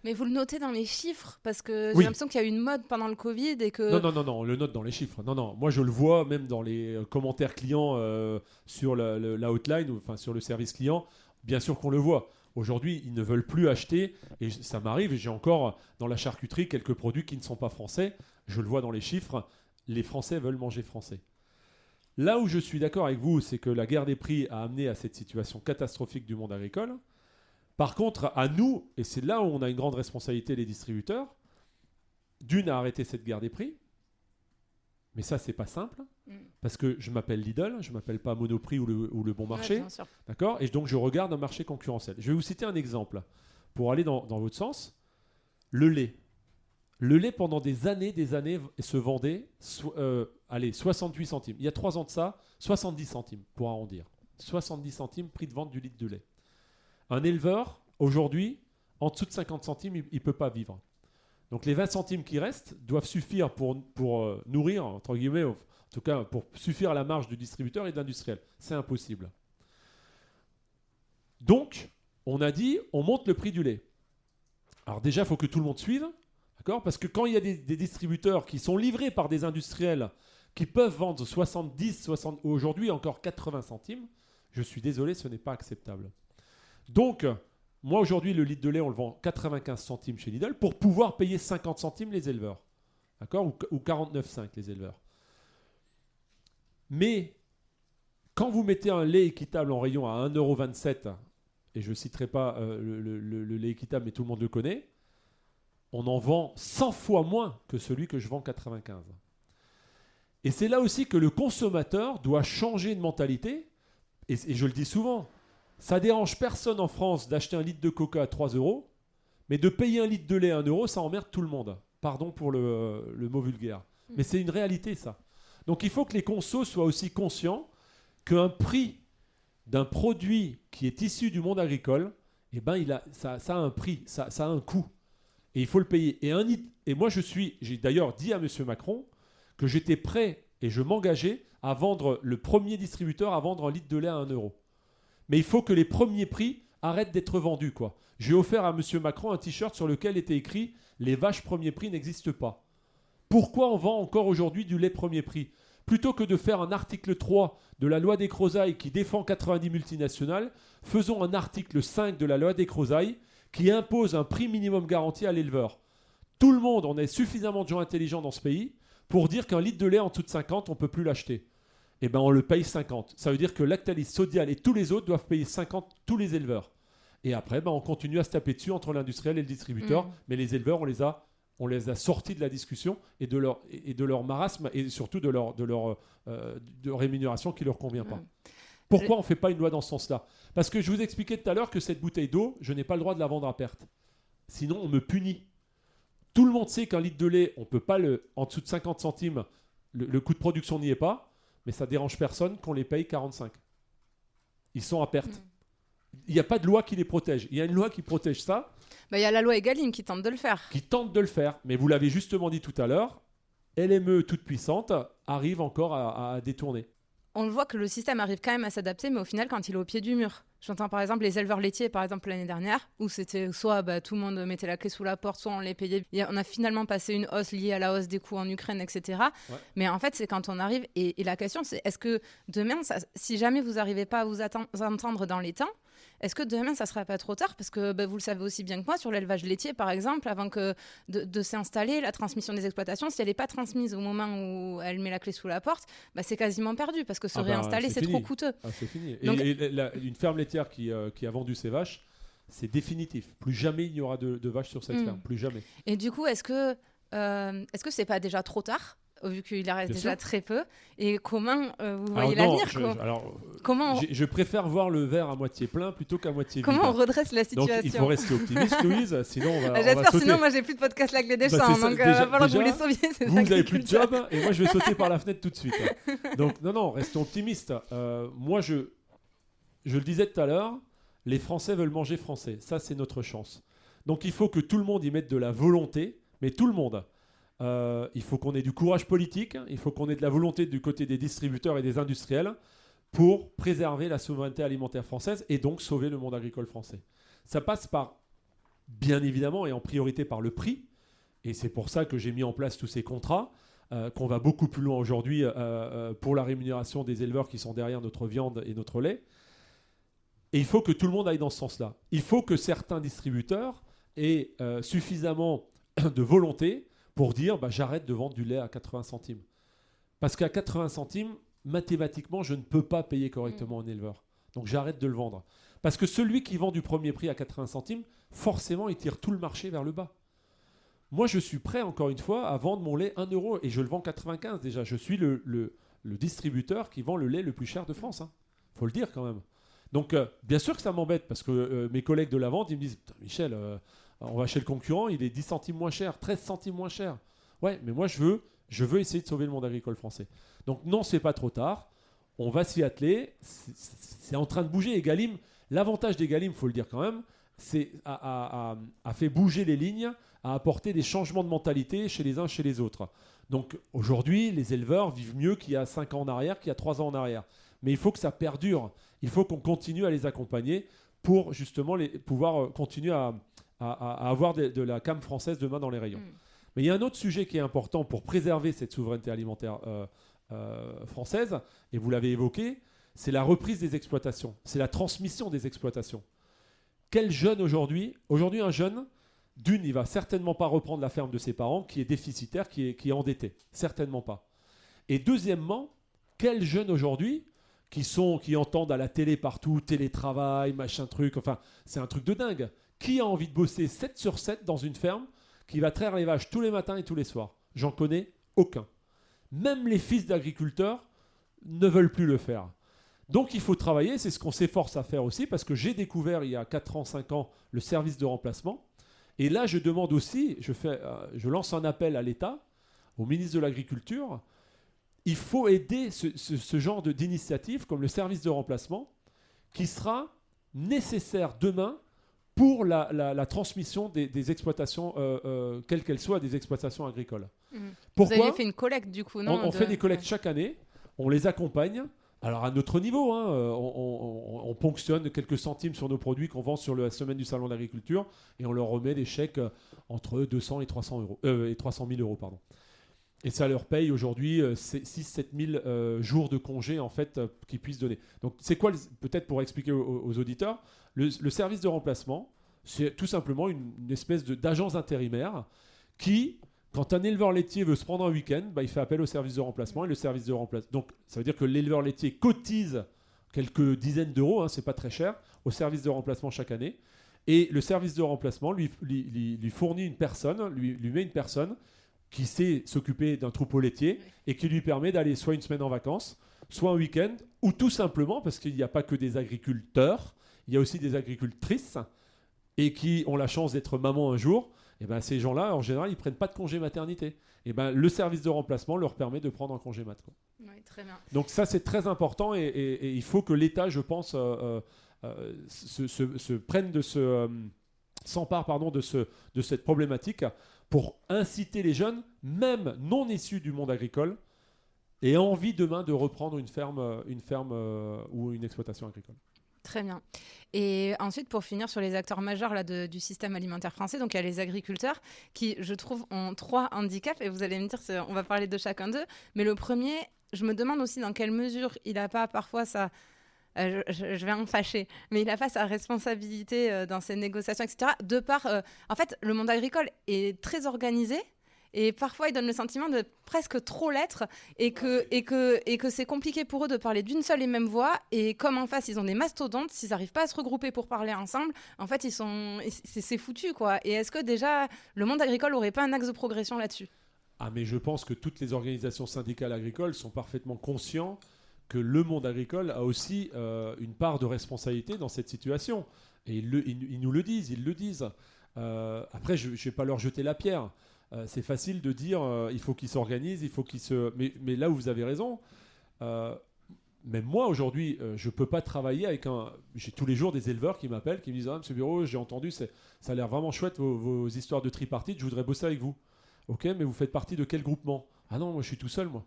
Mais vous le notez dans les chiffres parce que j'ai l'impression qu'il y a eu une mode pendant le Covid et que... Non, on le note dans les chiffres. Non, moi je le vois même dans les commentaires clients sur la hotline, enfin sur le service client. Bien sûr qu'on le voit. Aujourd'hui, ils ne veulent plus acheter et ça m'arrive. Et j'ai encore dans la charcuterie quelques produits qui ne sont pas français. Je le vois dans les chiffres. Les Français veulent manger français. Là où je suis d'accord avec vous, c'est que la guerre des prix a amené à cette situation catastrophique du monde agricole. Par contre, à nous, et c'est là où on a une grande responsabilité, les distributeurs, d'une, à arrêter cette guerre des prix. Mais ça, c'est pas simple, parce que je m'appelle Lidl, je m'appelle pas Monoprix ou le Bon Marché, d'accord ? Et donc, je regarde un marché concurrentiel. Je vais vous citer un exemple pour aller dans votre sens. Le lait. Le lait, pendant des années, se vendait 68 centimes. Il y a 3 ans de ça, 70 centimes, pour arrondir. 70 centimes, prix de vente du litre de lait. Un éleveur, aujourd'hui, en dessous de 50 centimes, il ne peut pas vivre. Donc les 20 centimes qui restent doivent suffire pour nourrir, entre guillemets, en tout cas pour suffire à la marge du distributeur et de l'industriel. C'est impossible. Donc, on a dit, on monte le prix du lait. Alors déjà, il faut que tout le monde suive, d'accord ? Parce que quand il y a des distributeurs qui sont livrés par des industriels qui peuvent vendre 70, aujourd'hui encore 80 centimes, je suis désolé, ce n'est pas acceptable. Donc, moi aujourd'hui, le litre de lait, on le vend 95 centimes chez Lidl pour pouvoir payer 50 centimes les éleveurs. D'accord ? Ou 49,5 les éleveurs. Mais, quand vous mettez un lait équitable en rayon à 1,27 €, et je ne citerai pas le lait équitable, mais tout le monde le connaît, on en vend 100 fois moins que celui que je vends 95. Et c'est là aussi que le consommateur doit changer de mentalité, et je le dis souvent, ça dérange personne en France d'acheter un litre de coca à 3 €, mais de payer un litre de lait à 1 €, ça emmerde tout le monde. Pardon pour le mot vulgaire. Mais c'est une réalité, ça. Donc il faut que les consos soient aussi conscients qu'un prix d'un produit qui est issu du monde agricole, eh ben, ça a un prix, ça a un coût. Et il faut le payer. Et moi, j'ai d'ailleurs dit à M. Macron que j'étais prêt, et je m'engageais à vendre le premier distributeur à vendre un litre de lait à 1 euro. Mais il faut que les premiers prix arrêtent d'être vendus, quoi. J'ai offert à M. Macron un t-shirt sur lequel était écrit « Les vaches premier prix n'existent pas ». Pourquoi on vend encore aujourd'hui du lait premier prix ? Plutôt que de faire un article 3 de la loi des Crozailles qui défend 90 multinationales, faisons un article 5 de la loi des Crozailles qui impose un prix minimum garanti à l'éleveur. Tout le monde, on est suffisamment de gens intelligents dans ce pays pour dire qu'un litre de lait en dessous de 50, on ne peut plus l'acheter. Eh bien, on le paye 50. Ça veut dire que Lactalis, Sodial et tous les autres doivent payer 50, tous les éleveurs. Et après, on continue à se taper dessus entre l'industriel et le distributeur. Mais les éleveurs, on les a sortis de la discussion et de leur marasme et surtout de rémunération qui ne leur convient pas. Pourquoi on ne fait pas une loi dans ce sens-là ? Parce que je vous expliquais tout à l'heure que cette bouteille d'eau, je n'ai pas le droit de la vendre à perte. Sinon, on me punit. Tout le monde sait qu'un litre de lait, on ne peut pas en dessous de 50 centimes, le coût de production n'y est pas, mais ça ne dérange personne qu'on les paye 45. Ils sont à perte. Il n'y a pas de loi qui les protège. Il y a une loi qui protège ça. Il y a la loi Egalim qui tente de le faire. Mais vous l'avez justement dit tout à l'heure, LME toute puissante arrive encore à détourner. On le voit que le système arrive quand même à s'adapter, mais au final, quand il est au pied du mur. J'entends par exemple les éleveurs laitiers, par exemple l'année dernière, où c'était soit tout le monde mettait la clé sous la porte, soit on les payait. On a finalement passé une hausse liée à la hausse des coûts en Ukraine, etc. Ouais. Mais en fait, c'est quand on arrive, et la question c'est, est-ce que demain, si jamais vous n'arrivez pas à vous entendre dans les temps, est-ce que demain, ça ne sera pas trop tard ? Parce que vous le savez aussi bien que moi, sur l'élevage laitier, par exemple, avant que de s'installer, la transmission des exploitations, si elle n'est pas transmise au moment où elle met la clé sous la porte, c'est quasiment perdu, parce que se réinstaller, c'est trop coûteux. C'est fini. Donc, une ferme laitière qui a vendu ses vaches, c'est définitif. Plus jamais il n'y aura de vaches sur cette ferme. Plus jamais. Et du coup, est-ce que ce n'est pas déjà trop tard ? Vu qu'il en reste déjà très peu. Et comment vous voyez l'avenir je préfère voir le verre à moitié plein plutôt qu'à moitié vide. Comment on redresse la situation ? Donc il faut rester optimiste, Louise, sinon on va J'espère, sauter. Sinon moi j'ai plus de podcast La Clé des Champs, donc il va falloir que vous les sauviez. Vous n'avez plus de job et moi je vais sauter par la fenêtre tout de suite. Donc non, restons optimistes. Moi je le disais tout à l'heure, les Français veulent manger français. Ça c'est notre chance. Donc il faut que tout le monde y mette de la volonté, mais tout le monde. Il faut qu'on ait du courage politique, il faut qu'on ait de la volonté du côté des distributeurs et des industriels pour préserver la souveraineté alimentaire française et donc sauver le monde agricole français. Ça passe par, bien évidemment, et en priorité par le prix, et c'est pour ça que j'ai mis en place tous ces contrats, qu'on va beaucoup plus loin aujourd'hui pour la rémunération des éleveurs qui sont derrière notre viande et notre lait. Et il faut que tout le monde aille dans ce sens-là. Il faut que certains distributeurs aient suffisamment de volonté pour dire j'arrête de vendre du lait à 80 centimes. Parce qu'à 80 centimes, mathématiquement, je ne peux pas payer correctement un éleveur. Donc j'arrête de le vendre. Parce que celui qui vend du premier prix à 80 centimes, forcément, il tire tout le marché vers le bas. Moi, je suis prêt, encore une fois, à vendre mon lait 1 euro et je le vends 95 déjà. Je suis le distributeur qui vend le lait le plus cher de France. Il faut le dire quand même. Donc, bien sûr que ça m'embête parce que mes collègues de la vente, ils me disent « Michel, on va chez le concurrent, il est 10 centimes moins cher, 13 centimes moins cher. » Ouais, mais moi, je veux essayer de sauver le monde agricole français. Donc, non, c'est pas trop tard. On va s'y atteler. C'est en train de bouger. Egalim, l'avantage d'Egalim, il faut le dire quand même, c'est a fait bouger les lignes, a apporté des changements de mentalité chez les uns, chez les autres. Donc, aujourd'hui, les éleveurs vivent mieux qu'il y a 5 ans en arrière, qu'il y a 3 ans en arrière. Mais il faut que ça perdure. Il faut qu'on continue à les accompagner pour justement pouvoir continuer à avoir de la came française demain dans les rayons. Mais il y a un autre sujet qui est important pour préserver cette souveraineté alimentaire française, et vous l'avez évoqué, c'est la reprise des exploitations, c'est la transmission des exploitations. Quel jeune aujourd'hui, un jeune, d'une, il va certainement pas reprendre la ferme de ses parents, qui est déficitaire, qui est endetté, certainement pas. Et deuxièmement, quel jeune aujourd'hui, qui entendent à la télé partout, télétravail, machin truc, enfin, c'est un truc de dingue. Qui a envie de bosser 7 sur 7 dans une ferme qui va traire les vaches tous les matins et tous les soirs ? J'en connais aucun. Même les fils d'agriculteurs ne veulent plus le faire. Donc il faut travailler, c'est ce qu'on s'efforce à faire aussi, parce que j'ai découvert il y a 4 ans, 5 ans, le service de remplacement. Et là, je demande aussi, je lance un appel à l'État, au ministre de l'Agriculture. Il faut aider ce genre d'initiative, comme le service de remplacement, qui sera nécessaire demain pour la transmission des exploitations, quelles qu'elles soient, des exploitations agricoles. Pourquoi ? Vous avez fait une collecte du coup, non ? On fait des collectes chaque année, on les accompagne. Alors à notre niveau, hein, on ponctionne quelques centimes sur nos produits qu'on vend sur la semaine du Salon de l'Agriculture et on leur remet des chèques entre 200 et 300 000 euros. Pardon. Et ça leur paye aujourd'hui 6-7 000 jours de congé en fait, qu'ils puissent donner. Donc c'est quoi, peut-être pour expliquer aux auditeurs, le service de remplacement, c'est tout simplement une espèce d'agence intérimaire qui... Quand un éleveur laitier veut se prendre un week-end, il fait appel au service de remplacement et le service de remplacement. Donc, ça veut dire que l'éleveur laitier cotise quelques dizaines d'euros, hein, c'est pas très cher, au service de remplacement chaque année. Et le service de remplacement lui fournit une personne, lui met une personne qui sait s'occuper d'un troupeau laitier et qui lui permet d'aller soit une semaine en vacances, soit un week-end, ou tout simplement, parce qu'il n'y a pas que des agriculteurs, il y a aussi des agricultrices et qui ont la chance d'être maman un jour. Et ben, ces gens-là, en général, ils ne prennent pas de congé maternité. Et ben, le service de remplacement leur permet de prendre un congé mat. Quoi. Oui, très bien. Donc ça, c'est très important et il faut que l'État, je pense, s'empare de cette problématique pour inciter les jeunes, même non issus du monde agricole, et envie demain de reprendre une ferme ou une exploitation agricole. Très bien. Et ensuite, pour finir sur les acteurs majeurs là, du système alimentaire français, donc il y a les agriculteurs qui, je trouve, ont 3 handicaps. Et vous allez me dire, on va parler de chacun d'eux. Mais le premier, je me demande aussi dans quelle mesure il n'a pas parfois sa... je vais en fâcher, mais il n'a pas sa responsabilité dans ces négociations, etc. De par... en fait, le monde agricole est très organisé. Et parfois, ils donnent le sentiment de presque trop l'être et que c'est compliqué pour eux de parler d'une seule et même voix. Et comme en face, ils ont des mastodontes, s'ils n'arrivent pas à se regrouper pour parler ensemble, en fait, c'est foutu, quoi. Et est-ce que déjà, le monde agricole n'aurait pas un axe de progression là-dessus ? Ah, mais je pense que toutes les organisations syndicales agricoles sont parfaitement conscients que le monde agricole a aussi une part de responsabilité dans cette situation. Et ils nous le disent, ils le disent. Après, je ne vais pas leur jeter la pierre. C'est facile de dire il faut qu'ils s'organisent, il faut qu'ils se... Mais là où vous avez raison, même moi aujourd'hui, je ne peux pas travailler avec J'ai tous les jours des éleveurs qui m'appellent, qui me disent « Ah, monsieur Bureau, j'ai entendu, ça a l'air vraiment chouette vos histoires de tripartite, je voudrais bosser avec vous. » Ok, mais vous faites partie de quel groupement ? Ah non, moi je suis tout seul, moi.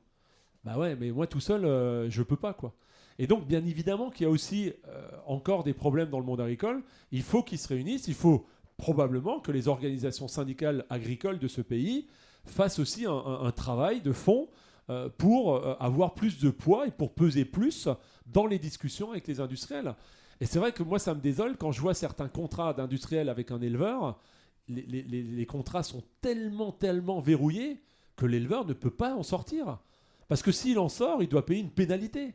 Bah ouais, mais moi tout seul, je ne peux pas, quoi. Et donc, bien évidemment qu'il y a aussi encore des problèmes dans le monde agricole. Il faut qu'ils se réunissent, il faut... probablement que les organisations syndicales agricoles de ce pays fassent aussi un travail de fond pour avoir plus de poids et pour peser plus dans les discussions avec les industriels. Et c'est vrai que moi, ça me désole quand je vois certains contrats d'industriels avec un éleveur. Les contrats sont tellement verrouillés que l'éleveur ne peut pas en sortir. Parce que s'il en sort, il doit payer une pénalité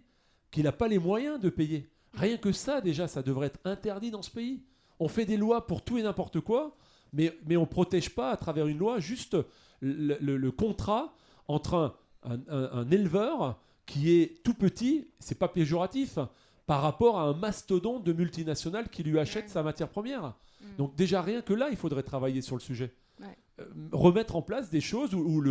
qu'il n'a pas les moyens de payer. Rien que ça, déjà, ça devrait être interdit dans ce pays. On fait des lois pour tout et n'importe quoi, mais on ne protège pas à travers une loi juste le contrat entre un éleveur qui est tout petit, c'est pas péjoratif, par rapport à un mastodonte de multinationales qui lui achète sa matière première. Donc déjà rien que là, il faudrait travailler sur le sujet. Remettre en place des choses où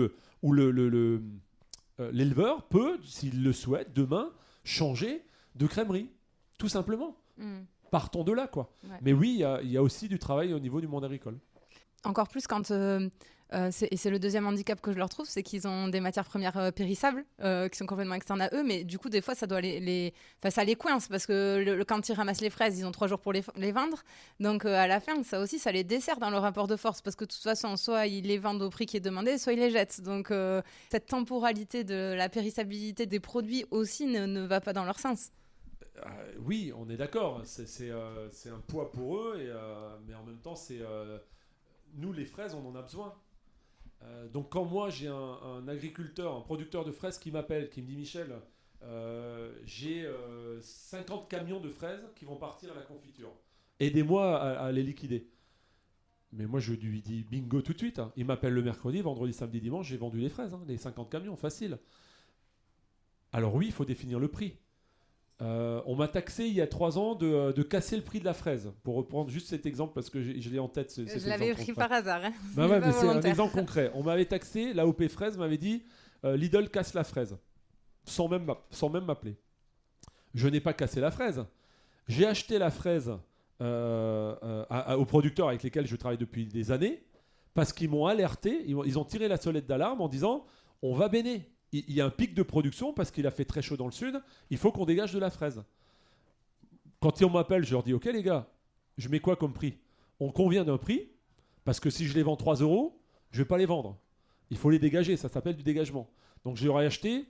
l'éleveur peut, s'il le souhaite, demain, changer de crèmerie, tout simplement. Partons de là, quoi. Ouais. Mais oui, il y a aussi du travail au niveau du monde agricole. Encore plus quand... et c'est le deuxième handicap que je leur trouve, c'est qu'ils ont des matières premières périssables qui sont complètement externes à eux, mais du coup, des fois, ça doit ça les coince, parce que quand ils ramassent les fraises, ils ont 3 jours pour les vendre. Donc, à la fin, ça aussi, ça les dessert dans le rapport de force, parce que de toute façon, soit ils les vendent au prix qui est demandé, soit ils les jettent. Donc, cette temporalité de la périssabilité des produits aussi ne va pas dans leur sens. Oui, on est d'accord. C'est un poids pour eux, mais en même temps, nous, les fraises, on en a besoin. Donc quand moi, j'ai un agriculteur, un producteur de fraises qui m'appelle, qui me dit « Michel, j'ai 50 camions de fraises qui vont partir à la confiture. Aidez-moi à les liquider. » Mais moi, je lui dis bingo tout de suite. Il m'appelle le mercredi, vendredi, samedi, dimanche, j'ai vendu les fraises, les 50 camions, facile. Alors oui, il faut définir le prix. On m'a taxé il y a 3 ans de casser le prix de la fraise, pour reprendre juste cet exemple parce que je l'ai en tête. Je l'avais pris par hasard. Hein. Mais c'est un exemple concret. On m'avait taxé, l'AOP fraise m'avait dit Lidl casse la fraise, sans même m'appeler. Je n'ai pas cassé la fraise. J'ai acheté la fraise aux producteurs avec lesquels je travaille depuis des années, parce qu'ils m'ont alerté, ils ont tiré la sonnette d'alarme en disant on va béner. Il y a un pic de production parce qu'il a fait très chaud dans le sud, il faut qu'on dégage de la fraise. Quand on m'appelle, je leur dis ok les gars, je mets quoi comme prix ? On convient d'un prix, parce que si je les vends 3 €, je ne vais pas les vendre. Il faut les dégager, ça s'appelle du dégagement. Donc je leur ai acheté,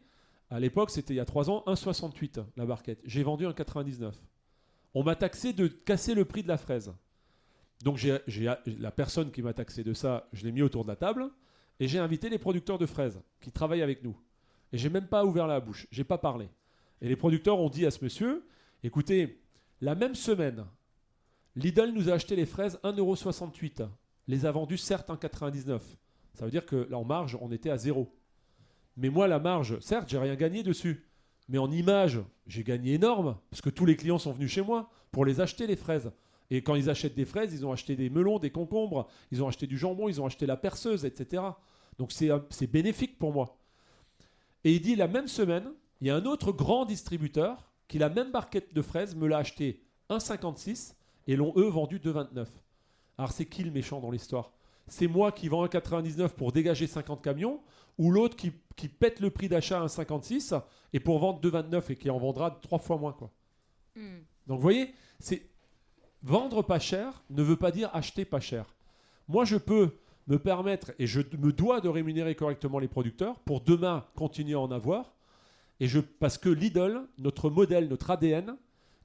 à l'époque c'était il y a 3 ans, 1,68 la barquette. J'ai vendu 1,99. On m'a taxé de casser le prix de la fraise. Donc la personne qui m'a taxé de ça, je l'ai mis autour de la table et j'ai invité les producteurs de fraises qui travaillent avec nous. Et j'ai même pas ouvert la bouche, j'ai pas parlé. Et les producteurs ont dit à ce monsieur, écoutez, la même semaine, Lidl nous a acheté les fraises 1,68 €. Les a vendues certes 1,99. Ça veut dire que là en marge, on était à 0. Mais moi la marge, certes, j'ai rien gagné dessus. Mais en image, j'ai gagné énorme, parce que tous les clients sont venus chez moi pour les acheter, les fraises. Et quand ils achètent des fraises, ils ont acheté des melons, des concombres, ils ont acheté du jambon, ils ont acheté la perceuse, etc. Donc c'est bénéfique pour moi. Et il dit, la même semaine, il y a un autre grand distributeur qui, la même barquette de fraises, me l'a acheté 1,56 et l'ont, eux, vendu 2,29. Alors c'est qui le méchant dans l'histoire ? C'est moi qui vends 1,99 pour dégager 50 camions, ou l'autre qui pète le prix d'achat à 1,56 et pour vendre 2,29 et qui en vendra 3 fois moins, quoi. Donc vous voyez, vendre pas cher ne veut pas dire acheter pas cher. Moi je peux me permettre et je me dois de rémunérer correctement les producteurs pour demain continuer à en avoir. Parce que Lidl, notre modèle, notre ADN,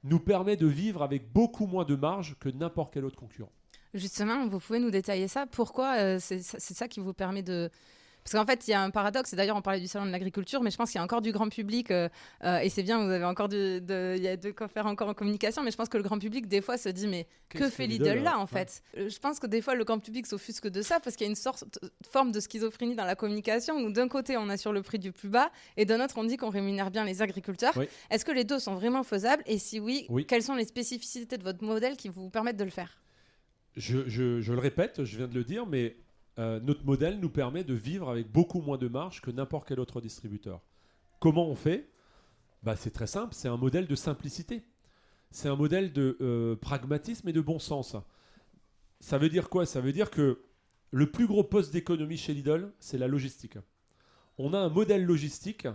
nous permet de vivre avec beaucoup moins de marge que n'importe quel autre concurrent. Justement, vous pouvez nous détailler ça ? Pourquoi c'est ça qui vous permet de... Parce qu'en fait, il y a un paradoxe, et d'ailleurs on parlait du salon de l'agriculture, mais je pense qu'il y a encore du grand public, et c'est bien, vous avez encore il y a de quoi faire encore en communication, mais je pense que le grand public, des fois, se dit, mais que fait Lidl là, en fait ? Je pense que des fois, le grand public s'offusque de ça, parce qu'il y a une forme de schizophrénie dans la communication, où d'un côté, on assure le prix du plus bas, et d'un autre, on dit qu'on rémunère bien les agriculteurs. Oui. Est-ce que les deux sont vraiment faisables ? Et si oui, quelles sont les spécificités de votre modèle qui vous permettent de le faire ? Je le répète, je viens de le dire, mais... notre modèle nous permet de vivre avec beaucoup moins de marge que n'importe quel autre distributeur. Comment on fait ? C'est très simple, c'est un modèle de simplicité. C'est un modèle de pragmatisme et de bon sens. Ça veut dire quoi ? Ça veut dire que le plus gros poste d'économie chez Lidl, c'est la logistique. On a un modèle logistique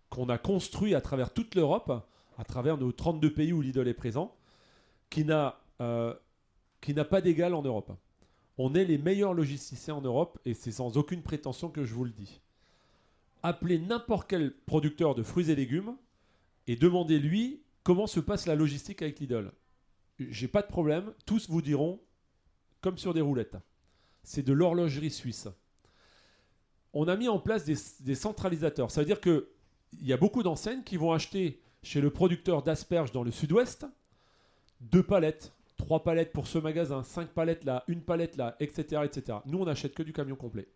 qu'on a construit à travers toute l'Europe, à travers nos 32 pays où Lidl est présent, qui n'a pas d'égal en Europe. On est les meilleurs logisticiens en Europe et c'est sans aucune prétention que je vous le dis. Appelez n'importe quel producteur de fruits et légumes et demandez-lui comment se passe la logistique avec Lidl. J'ai pas de problème, tous vous diront comme sur des roulettes. C'est de l'horlogerie suisse. On a mis en place des centralisateurs. Ça veut dire qu'il y a beaucoup d'enseignes qui vont acheter chez le producteur d'asperges dans le sud-ouest 2 palettes. 3 palettes pour ce magasin, 5 palettes là, 1 palette là, etc., etc. Nous, on n'achète que du camion complet.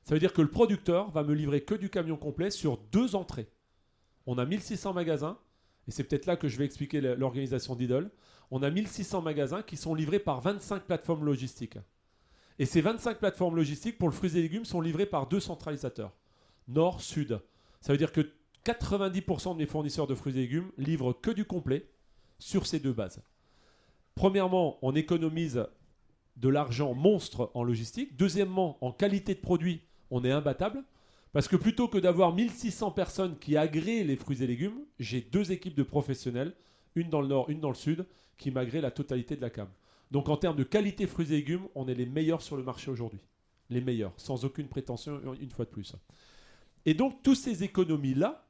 Ça veut dire que le producteur va me livrer que du camion complet sur 2 entrées. On a 1600 magasins, et c'est peut-être là que je vais expliquer l'organisation d'Idol. On a 1600 magasins qui sont livrés par 25 plateformes logistiques. Et ces 25 plateformes logistiques pour le fruits et légumes sont livrées par 2 centralisateurs, nord, sud. Ça veut dire que 90% de mes fournisseurs de fruits et légumes livrent que du complet sur ces 2 bases. Premièrement, on économise de l'argent monstre en logistique. Deuxièmement, en qualité de produit, on est imbattable. Parce que plutôt que d'avoir 1600 personnes qui agréent les fruits et légumes, j'ai 2 équipes de professionnels, une dans le nord, une dans le sud, qui m'agréent la totalité de la gamme. Donc en termes de qualité fruits et légumes, on est les meilleurs sur le marché aujourd'hui. Les meilleurs, sans aucune prétention, une fois de plus. Et donc, toutes ces économies-là,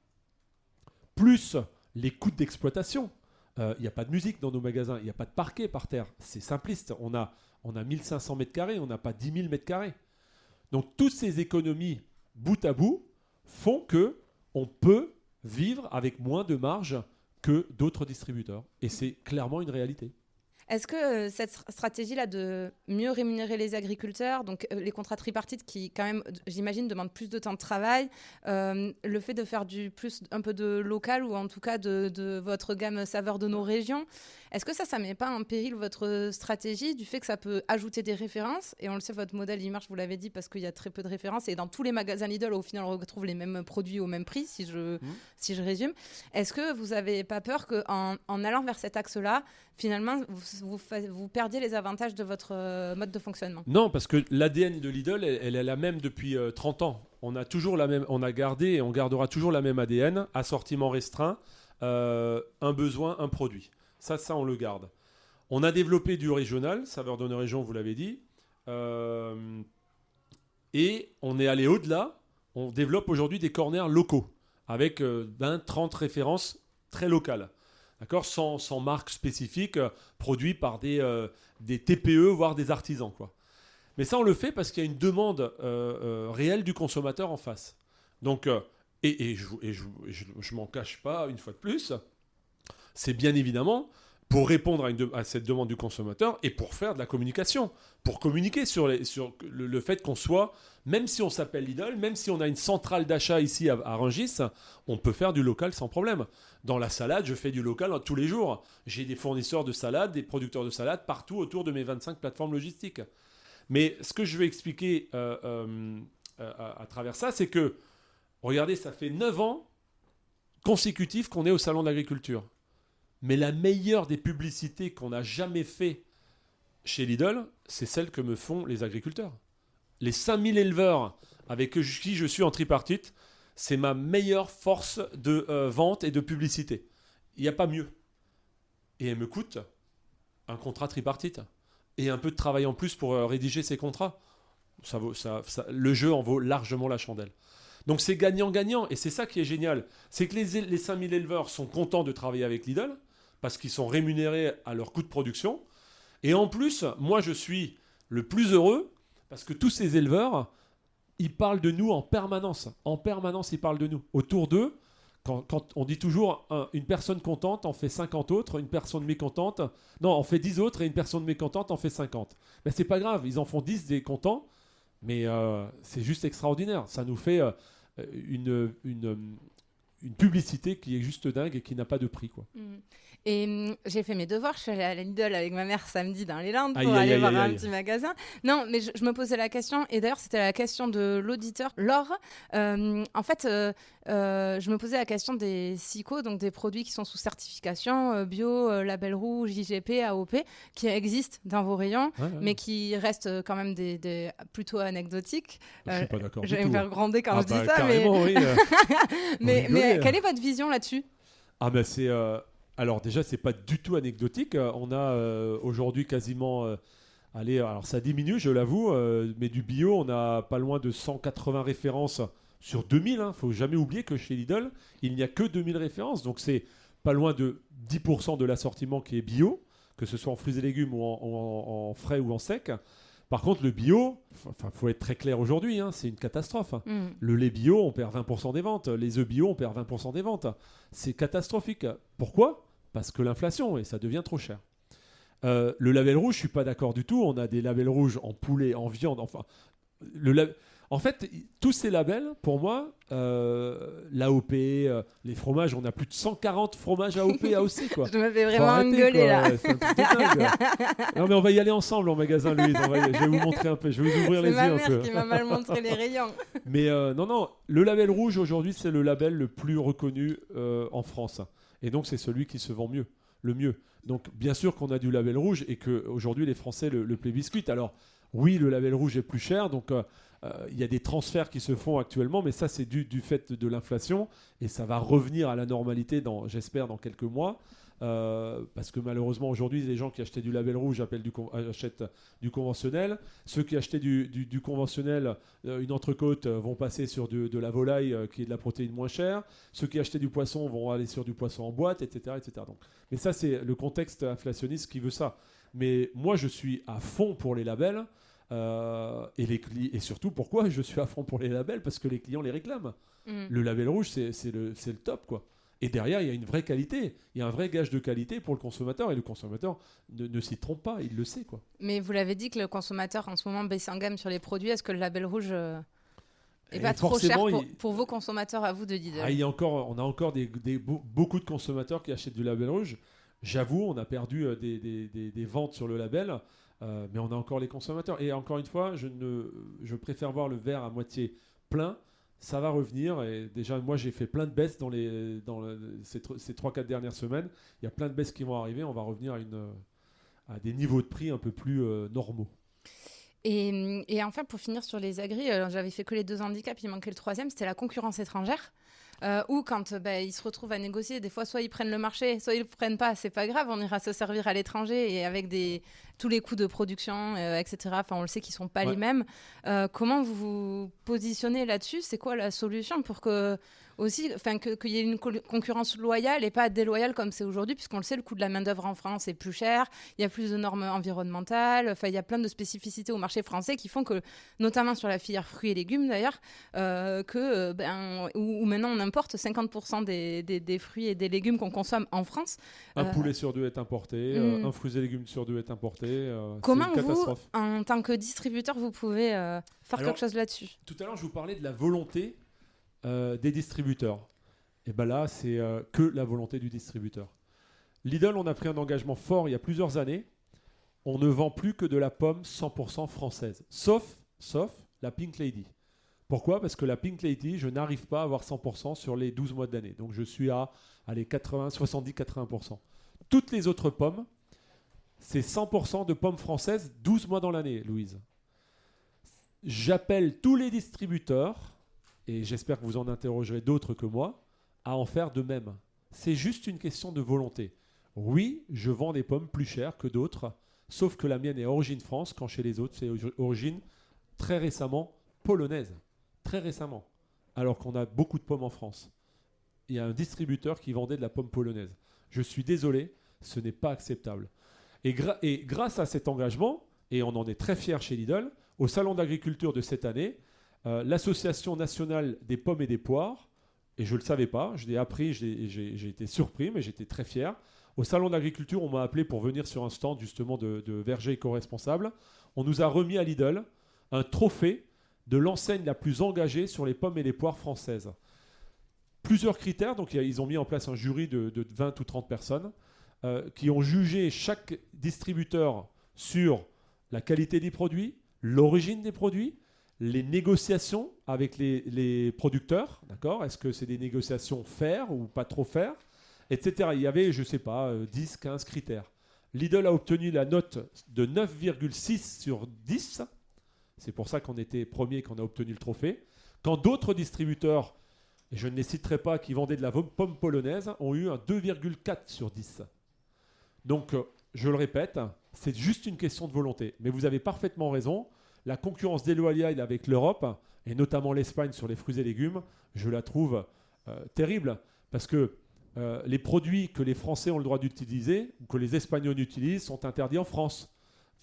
plus les coûts d'exploitation, il n'y a pas de musique dans nos magasins, il n'y a pas de parquet par terre. C'est simpliste. On a 1500 mètres carrés, on n'a pas 10 000 mètres carrés. Donc, toutes ces économies, bout à bout, font qu'on peut vivre avec moins de marge que d'autres distributeurs. Et c'est clairement une réalité. Est-ce que cette stratégie-là de mieux rémunérer les agriculteurs, donc les contrats tripartites qui, quand même, j'imagine, demandent plus de temps de travail, le fait de faire un peu de local ou en tout cas de votre gamme saveur de nos régions, est-ce que ça met pas en péril votre stratégie du fait que ça peut ajouter des références ? Et on le sait, votre modèle, il marche, vous l'avez dit, parce qu'il y a très peu de références. Et dans tous les magasins Lidl, au final, on retrouve les mêmes produits au même prix, si je résume. Est-ce que vous n'avez pas peur qu'en allant vers cet axe-là, finalement, vous perdiez les avantages de votre mode de fonctionnement. Non, parce que l'ADN de Lidl, elle est la même depuis 30 ans. On a toujours la même, on a gardé et on gardera toujours la même ADN, assortiment restreint, un besoin, un produit. Ça, on le garde. On a développé du régional, saveur de nos régions, vous l'avez dit. Et on est allé au-delà. On développe aujourd'hui des corners locaux avec 20-30 références très locales. D'accord, sans marque spécifique, produit par des TPE, voire des artisans, quoi. Mais ça, on le fait parce qu'il y a une demande réelle du consommateur en face. Donc, je m'en cache pas, une fois de plus, c'est bien évidemment pour répondre à cette demande du consommateur et pour faire de la communication, pour communiquer sur le fait qu'on soit, même si on s'appelle Lidl, même si on a une centrale d'achat ici à Rungis, on peut faire du local sans problème. Dans la salade, je fais du local tous les jours. J'ai des fournisseurs de salade, des producteurs de salade partout autour de mes 25 plateformes logistiques. Mais ce que je vais expliquer à travers ça, c'est que, regardez, ça fait 9 ans consécutifs qu'on est au Salon de l'Agriculture. Mais la meilleure des publicités qu'on a jamais fait chez Lidl, c'est celle que me font les agriculteurs. Les 5000 éleveurs avec qui je suis en tripartite, c'est ma meilleure force de vente et de publicité. Il n'y a pas mieux. Et elle me coûte un contrat tripartite. Et un peu de travail en plus pour rédiger ces contrats. Le jeu en vaut largement la chandelle. Donc c'est gagnant-gagnant. Et c'est ça qui est génial. C'est que les 5000 éleveurs sont contents de travailler avec Lidl parce qu'ils sont rémunérés à leur coût de production. Et en plus, moi je suis le plus heureux parce que tous ces éleveurs, ils parlent de nous en permanence. En permanence, ils parlent de nous. Autour d'eux, quand on dit toujours une personne contente en fait 50 autres, une personne mécontente, non, on fait 10 autres et une personne mécontente en fait 50. Mais c'est pas grave, ils en font 10 des contents, mais c'est juste extraordinaire. Ça nous fait une publicité qui est juste dingue et qui n'a pas de prix, quoi. Et j'ai fait mes devoirs, je suis allée à Lidl avec ma mère samedi dans les Landes pour aller voir un petit magasin. Non, mais je me posais la question, et d'ailleurs c'était la question de l'auditeur, Laure. En fait, je me posais la question des SICO, donc des produits qui sont sous certification, bio, label rouge, IGP, AOP, qui existent dans vos rayons, mais qui restent quand même plutôt anecdotiques. Je suis pas d'accord je du vais tout. me faire gronder quand je dis ça, oui, mais quelle est votre vision là-dessus ? Ah ben c'est... Alors déjà, c'est pas du tout anecdotique. On a aujourd'hui quasiment... alors ça diminue, je l'avoue, mais du bio, on a pas loin de 180 références sur 2000. Il ne faut jamais oublier que chez Lidl, il n'y a que 2000 références. Donc c'est pas loin de 10% de l'assortiment qui est bio, que ce soit en fruits et légumes ou en frais ou en sec. Par contre, le bio, faut être très clair aujourd'hui, c'est une catastrophe. Le lait bio, on perd 20% des ventes. Les œufs bio, on perd 20% des ventes. C'est catastrophique. Pourquoi ? Parce que l'inflation, et ça devient trop cher. Le label rouge, je ne suis pas d'accord du tout. On a des labels rouges en poulet, en viande. Enfin, en fait, tous ces labels, pour moi, l'AOP, les fromages, on a plus de 140 fromages AOP, AOC, quoi. Je me fais vraiment engueuler, là. C'est un truc de dingue. Non, mais on va y aller ensemble en magasin, Louise. Je vais vous montrer un peu. Je vais vous ouvrir les yeux un peu. C'est ma mère qui m'a mal montré les rayons. Mais non, le label rouge, aujourd'hui, c'est le label le plus reconnu en France. Et donc, c'est celui qui se vend le mieux. Donc, bien sûr qu'on a du label rouge et qu'aujourd'hui, les Français le plébiscutent. Alors, oui, le label rouge est plus cher. Donc, il y a des transferts qui se font actuellement. Mais ça, c'est du fait de l'inflation. Et ça va revenir à la normalité, j'espère, dans quelques mois. Parce que malheureusement, aujourd'hui, les gens qui achetaient du label rouge achètent du conventionnel. Ceux qui achetaient du conventionnel, une entrecôte, vont passer sur de la volaille qui est de la protéine moins chère. Ceux qui achetaient du poisson vont aller sur du poisson en boîte, etc. etc. Donc, mais ça, c'est le contexte inflationniste qui veut ça. Mais moi, je suis à fond pour les labels. Et surtout, pourquoi je suis à fond pour les labels ? Parce que les clients les réclament. Le label rouge, c'est le top, quoi. Et derrière, il y a une vraie qualité. Il y a un vrai gage de qualité pour le consommateur. Et le consommateur ne s'y trompe pas. Il le sait, quoi. Mais vous l'avez dit que le consommateur, en ce moment, baisse en gamme sur les produits. Est-ce que le label rouge est pas trop cher pour vos consommateurs, à vous, de Lidl ? On a encore beaucoup de consommateurs qui achètent du label rouge. J'avoue, on a perdu des ventes sur le label. Mais on a encore les consommateurs. Et encore une fois, je préfère voir le verre à moitié plein. Ça va revenir. Et déjà, moi, j'ai fait plein de baisses dans ces 3-4 dernières semaines. Il y a plein de baisses qui vont arriver. On va revenir à des niveaux de prix un peu plus normaux. Et enfin, pour finir sur les agris, j'avais fait que les 2 handicaps, il manquait le 3e, c'était la concurrence étrangère. Où quand ils se retrouvent à négocier, des fois soit ils prennent le marché, soit ils le prennent pas, c'est pas grave, on ira se servir à l'étranger et avec tous les coûts de production, etc. Enfin, on le sait qu'ils sont pas les mêmes. Comment vous vous positionnez là-dessus ? C'est quoi la solution pour que aussi, qu'il y ait une concurrence loyale et pas déloyale comme c'est aujourd'hui, puisqu'on le sait, le coût de la main-d'œuvre en France est plus cher, il y a plus de normes environnementales, il y a plein de spécificités au marché français qui font que, notamment sur la filière fruits et légumes d'ailleurs, où maintenant on importe 50% des fruits et des légumes qu'on consomme en France. Un poulet sur 2 est importé, un fruit et légumes sur 2 est importé. Comment c'est une vous, en tant que distributeur, vous pouvez faire quelque chose là-dessus ? Tout à l'heure, je vous parlais de la volonté des distributeurs. Et bien là, c'est que la volonté du distributeur. Lidl, on a pris un engagement fort il y a plusieurs années. On ne vend plus que de la pomme 100% française, sauf la Pink Lady. Pourquoi ? Parce que la Pink Lady, je n'arrive pas à avoir 100% sur les 12 mois d'année. Donc je suis à 70-80%. Toutes les autres pommes, c'est 100% de pommes françaises 12 mois dans l'année, Louise. J'appelle tous les distributeurs, et j'espère que vous en interrogerez d'autres que moi, à en faire de même. C'est juste une question de volonté. Oui, je vends des pommes plus chères que d'autres, sauf que la mienne est origine France, quand chez les autres, c'est origine très récemment polonaise. Très récemment. Alors qu'on a beaucoup de pommes en France. Il y a un distributeur qui vendait de la pomme polonaise. Je suis désolé, ce n'est pas acceptable. Et grâce à cet engagement, et on en est très fiers chez Lidl, au Salon d'agriculture de cette année, l'Association nationale des pommes et des poires, et je ne le savais pas, je l'ai appris, j'ai été surpris, mais j'étais très fier. Au Salon d'agriculture, on m'a appelé pour venir sur un stand justement de verger éco-responsable. On nous a remis à Lidl un trophée de l'enseigne la plus engagée sur les pommes et les poires françaises. Plusieurs critères, donc ils ont mis en place un jury de 20 ou 30 personnes qui ont jugé chaque distributeur sur la qualité des produits, l'origine des produits, les négociations avec les producteurs, d'accord ? Est-ce que c'est des négociations faires ou pas trop faires, etc. Il y avait, je ne sais pas, 10, 15 critères. Lidl a obtenu la note de 9,6 sur 10. C'est pour ça qu'on était premier et qu'on a obtenu le trophée. Quand d'autres distributeurs, et je ne les citerai pas, qui vendaient de la pomme polonaise, ont eu un 2,4 sur 10. Donc, je le répète, c'est juste une question de volonté. Mais vous avez parfaitement raison. La concurrence déloyale avec l'Europe, et notamment l'Espagne sur les fruits et légumes, je la trouve terrible. Parce que les produits que les Français ont le droit d'utiliser, ou que les Espagnols utilisent, sont interdits en France.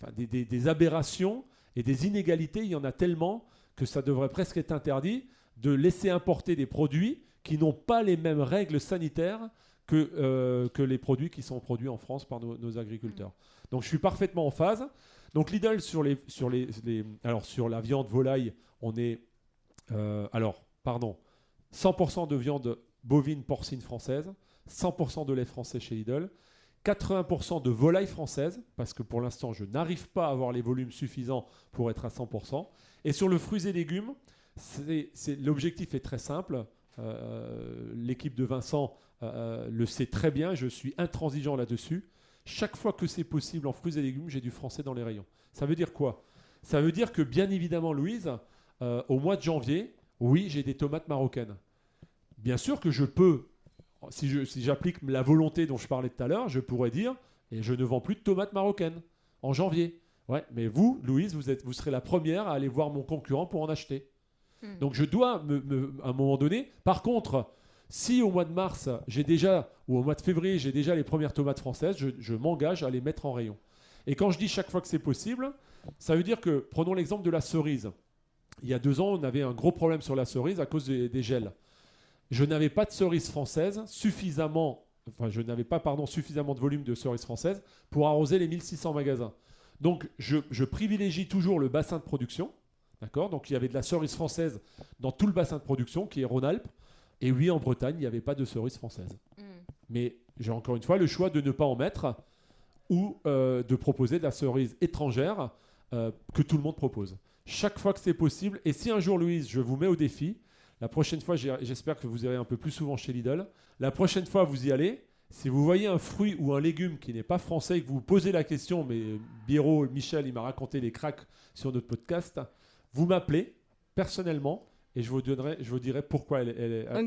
Enfin, des aberrations et des inégalités, il y en a tellement que ça devrait presque être interdit de laisser importer des produits qui n'ont pas les mêmes règles sanitaires que les produits qui sont produits en France par nos agriculteurs. Donc je suis parfaitement en phase. Donc Lidl sur la viande volaille, on est 100% de viande bovine porcine française, 100% de lait français chez Lidl, 80% de volaille française, parce que pour l'instant je n'arrive pas à avoir les volumes suffisants pour être à 100%. Et sur le fruits et légumes, l'objectif est très simple. L'équipe de Vincent le sait très bien, je suis intransigeant là-dessus. Chaque fois que c'est possible en fruits et légumes, j'ai du français dans les rayons. Ça veut dire quoi ? Ça veut dire que bien évidemment, Louise, au mois de janvier, oui, j'ai des tomates marocaines. Bien sûr que je peux, si j'applique la volonté dont je parlais tout à l'heure, je pourrais dire, et je ne vends plus de tomates marocaines en janvier. Ouais, mais vous, Louise, vous serez la première à aller voir mon concurrent pour en acheter. Donc je dois, à un moment donné, par contre, si au mois de mars, ou au mois de février, j'ai déjà les premières tomates françaises, je m'engage à les mettre en rayon. Et quand je dis chaque fois que c'est possible, ça veut dire que, prenons l'exemple de la cerise. Il y a 2 ans, on avait un gros problème sur la cerise à cause des gels. Je n'avais pas de cerise française suffisamment de volume de cerise française pour arroser les 1600 magasins. Donc, je privilégie toujours le bassin de production. D'accord ? Donc, il y avait de la cerise française dans tout le bassin de production, qui est Rhône-Alpes. Et oui, en Bretagne, il n'y avait pas de cerise française. Mais j'ai encore une fois le choix de ne pas en mettre ou de proposer de la cerise étrangère que tout le monde propose. Chaque fois que c'est possible. Et si un jour, Louise, je vous mets au défi, la prochaine fois, j'espère que vous irez un peu plus souvent chez Lidl. La prochaine fois, vous y allez Si vous voyez un fruit ou un légume qui n'est pas français et que vous vous posez la question, mais Biro, Michel, il m'a raconté les cracks sur notre podcast, vous m'appelez personnellement et je vous dirai pourquoi elle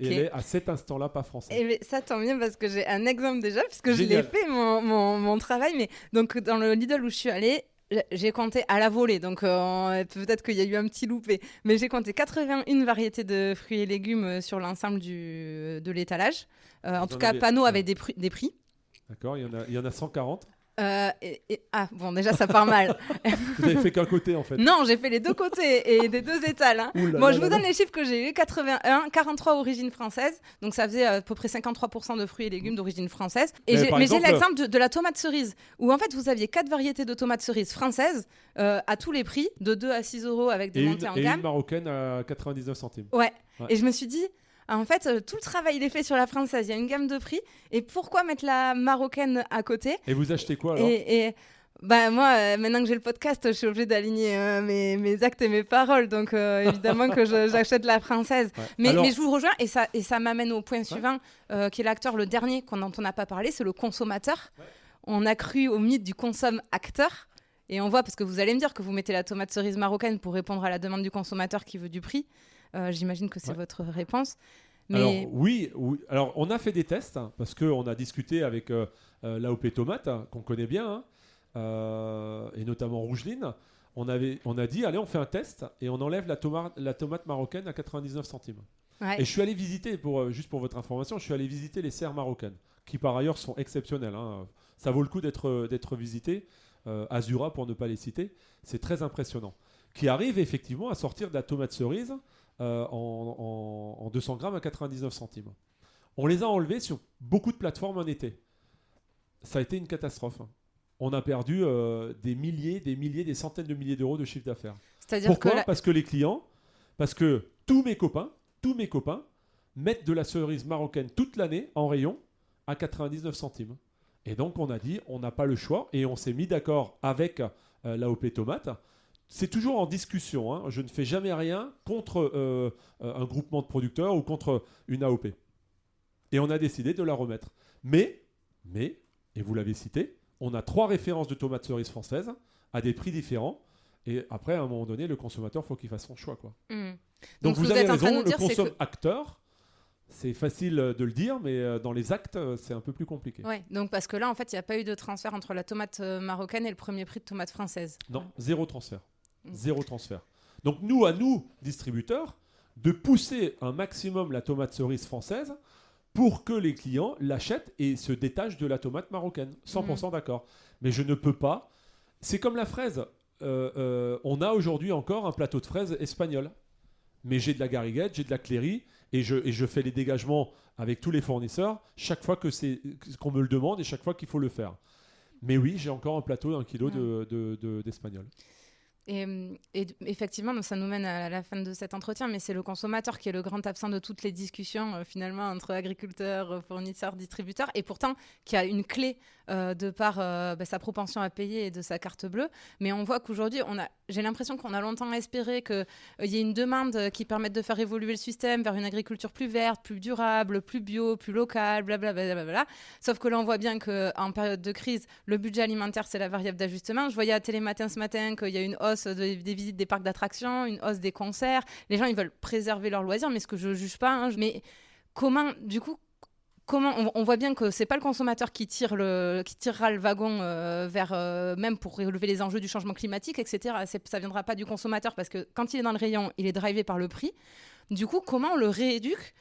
est à cet instant-là pas française. Et ça tant mieux parce que j'ai un exemple déjà, puisque je Génial. l'ai fait mon travail. Mais donc dans le Lidl où je suis allée, j'ai compté à la volée, donc peut-être qu'il y a eu un petit loupé, mais j'ai compté 81 variétés de fruits et légumes sur l'ensemble de l'étalage. En tout cas, panneau avec des prix. D'accord, il y en a 140. Bon, déjà ça part mal. Vous avez fait qu'un côté en fait. Non, j'ai fait les deux côtés et des deux étals. Hein. Bon, je vous donne les chiffres que j'ai eu. 81, 43 origines françaises. Donc ça faisait à peu près 53% de fruits et légumes d'origine française. Et mais j'ai l'exemple de la tomate cerise, où en fait vous aviez 4 variétés de tomates cerises françaises à tous les prix, de 2 à 6 euros avec des montées en gamme. Et une marocaine à 99 centimes. Ouais. Et je me suis dit... En fait, tout le travail il est fait sur la française. Il y a une gamme de prix. Et pourquoi mettre la marocaine à côté ? Et vous achetez quoi alors ? Moi, maintenant que j'ai le podcast, je suis obligée d'aligner mes actes et mes paroles. Donc, évidemment que j'achète la française. Ouais. Mais je vous rejoins. Et ça m'amène au point suivant, qui est l'acteur, le dernier dont on n'a pas parlé, c'est le consommateur. Ouais. On a cru au mythe du consomme-acteur. Et on voit, parce que vous allez me dire que vous mettez la tomate cerise marocaine pour répondre à la demande du consommateur qui veut du prix. J'imagine que c'est votre réponse. Mais... Alors oui. Alors on a fait des tests parce qu'on a discuté avec l'AOP Tomate qu'on connaît bien et notamment Rougeline. On a dit allez on fait un test et on enlève la tomate marocaine à 99 centimes. Ouais. Et je suis allé visiter juste pour votre information, je suis allé visiter les serres marocaines qui par ailleurs sont exceptionnelles. Hein. Ça vaut le coup d'être visité. Azura pour ne pas les citer, c'est très impressionnant. Qui arrive effectivement à sortir de la tomate cerise. En 200 grammes à 99 centimes. On les a enlevés sur beaucoup de plateformes en été. Ça a été une catastrophe. On a perdu des centaines de milliers d'euros de chiffre d'affaires. Pourquoi ? Parce que tous mes copains mettent de la cerise marocaine toute l'année en rayon à 99 centimes. Et donc on a dit, on n'a pas le choix et on s'est mis d'accord avec l'AOP Tomate. C'est toujours en discussion. Hein. Je ne fais jamais rien contre un groupement de producteurs ou contre une AOP. Et on a décidé de la remettre. Mais, et vous l'avez cité, on a 3 références de tomates cerises françaises à des prix différents. Et après, à un moment donné, le consommateur, il faut qu'il fasse son choix. Quoi. Mmh. Donc vous avez raison, le consomme-acteur, c'est facile de le dire, mais dans les actes, c'est un peu plus compliqué. Oui, donc parce que là, en fait, il n'y a pas eu de transfert entre la tomate marocaine et le premier prix de tomate française. Non, zéro transfert. Zéro transfert. Donc nous, distributeurs, de pousser un maximum la tomate cerise française pour que les clients l'achètent et se détachent de la tomate marocaine. 100% d'accord. Mais je ne peux pas. C'est comme la fraise. On a aujourd'hui encore un plateau de fraises espagnol. Mais j'ai de la gariguette, j'ai de la cléry et je fais les dégagements avec tous les fournisseurs chaque fois qu'on me le demande et chaque fois qu'il faut le faire. Mais oui, j'ai encore un plateau d'1 kilo d'espagnol. Et effectivement, ça nous mène à la fin de cet entretien, mais c'est le consommateur qui est le grand absent de toutes les discussions finalement entre agriculteurs, fournisseurs, distributeurs, et pourtant qui a une clé de par sa propension à payer et de sa carte bleue. Mais on voit qu'aujourd'hui, j'ai l'impression qu'on a longtemps espéré qu'il y ait une demande qui permette de faire évoluer le système vers une agriculture plus verte, plus durable, plus bio, plus locale, blablabla. Sauf que là, on voit bien qu'en période de crise, le budget alimentaire, c'est la variable d'ajustement. Je voyais à Télématin ce matin qu'il y a une hausse des visites des parcs d'attractions, une hausse des concerts. Les gens, ils veulent préserver leurs loisirs, mais ce que je ne juge pas. Hein, mais comment on voit bien que c'est pas le consommateur qui tirera le wagon vers même pour relever les enjeux du changement climatique, etc. Ça viendra pas du consommateur parce que quand il est dans le rayon, il est drivé par le prix. Du coup, comment on le rééduque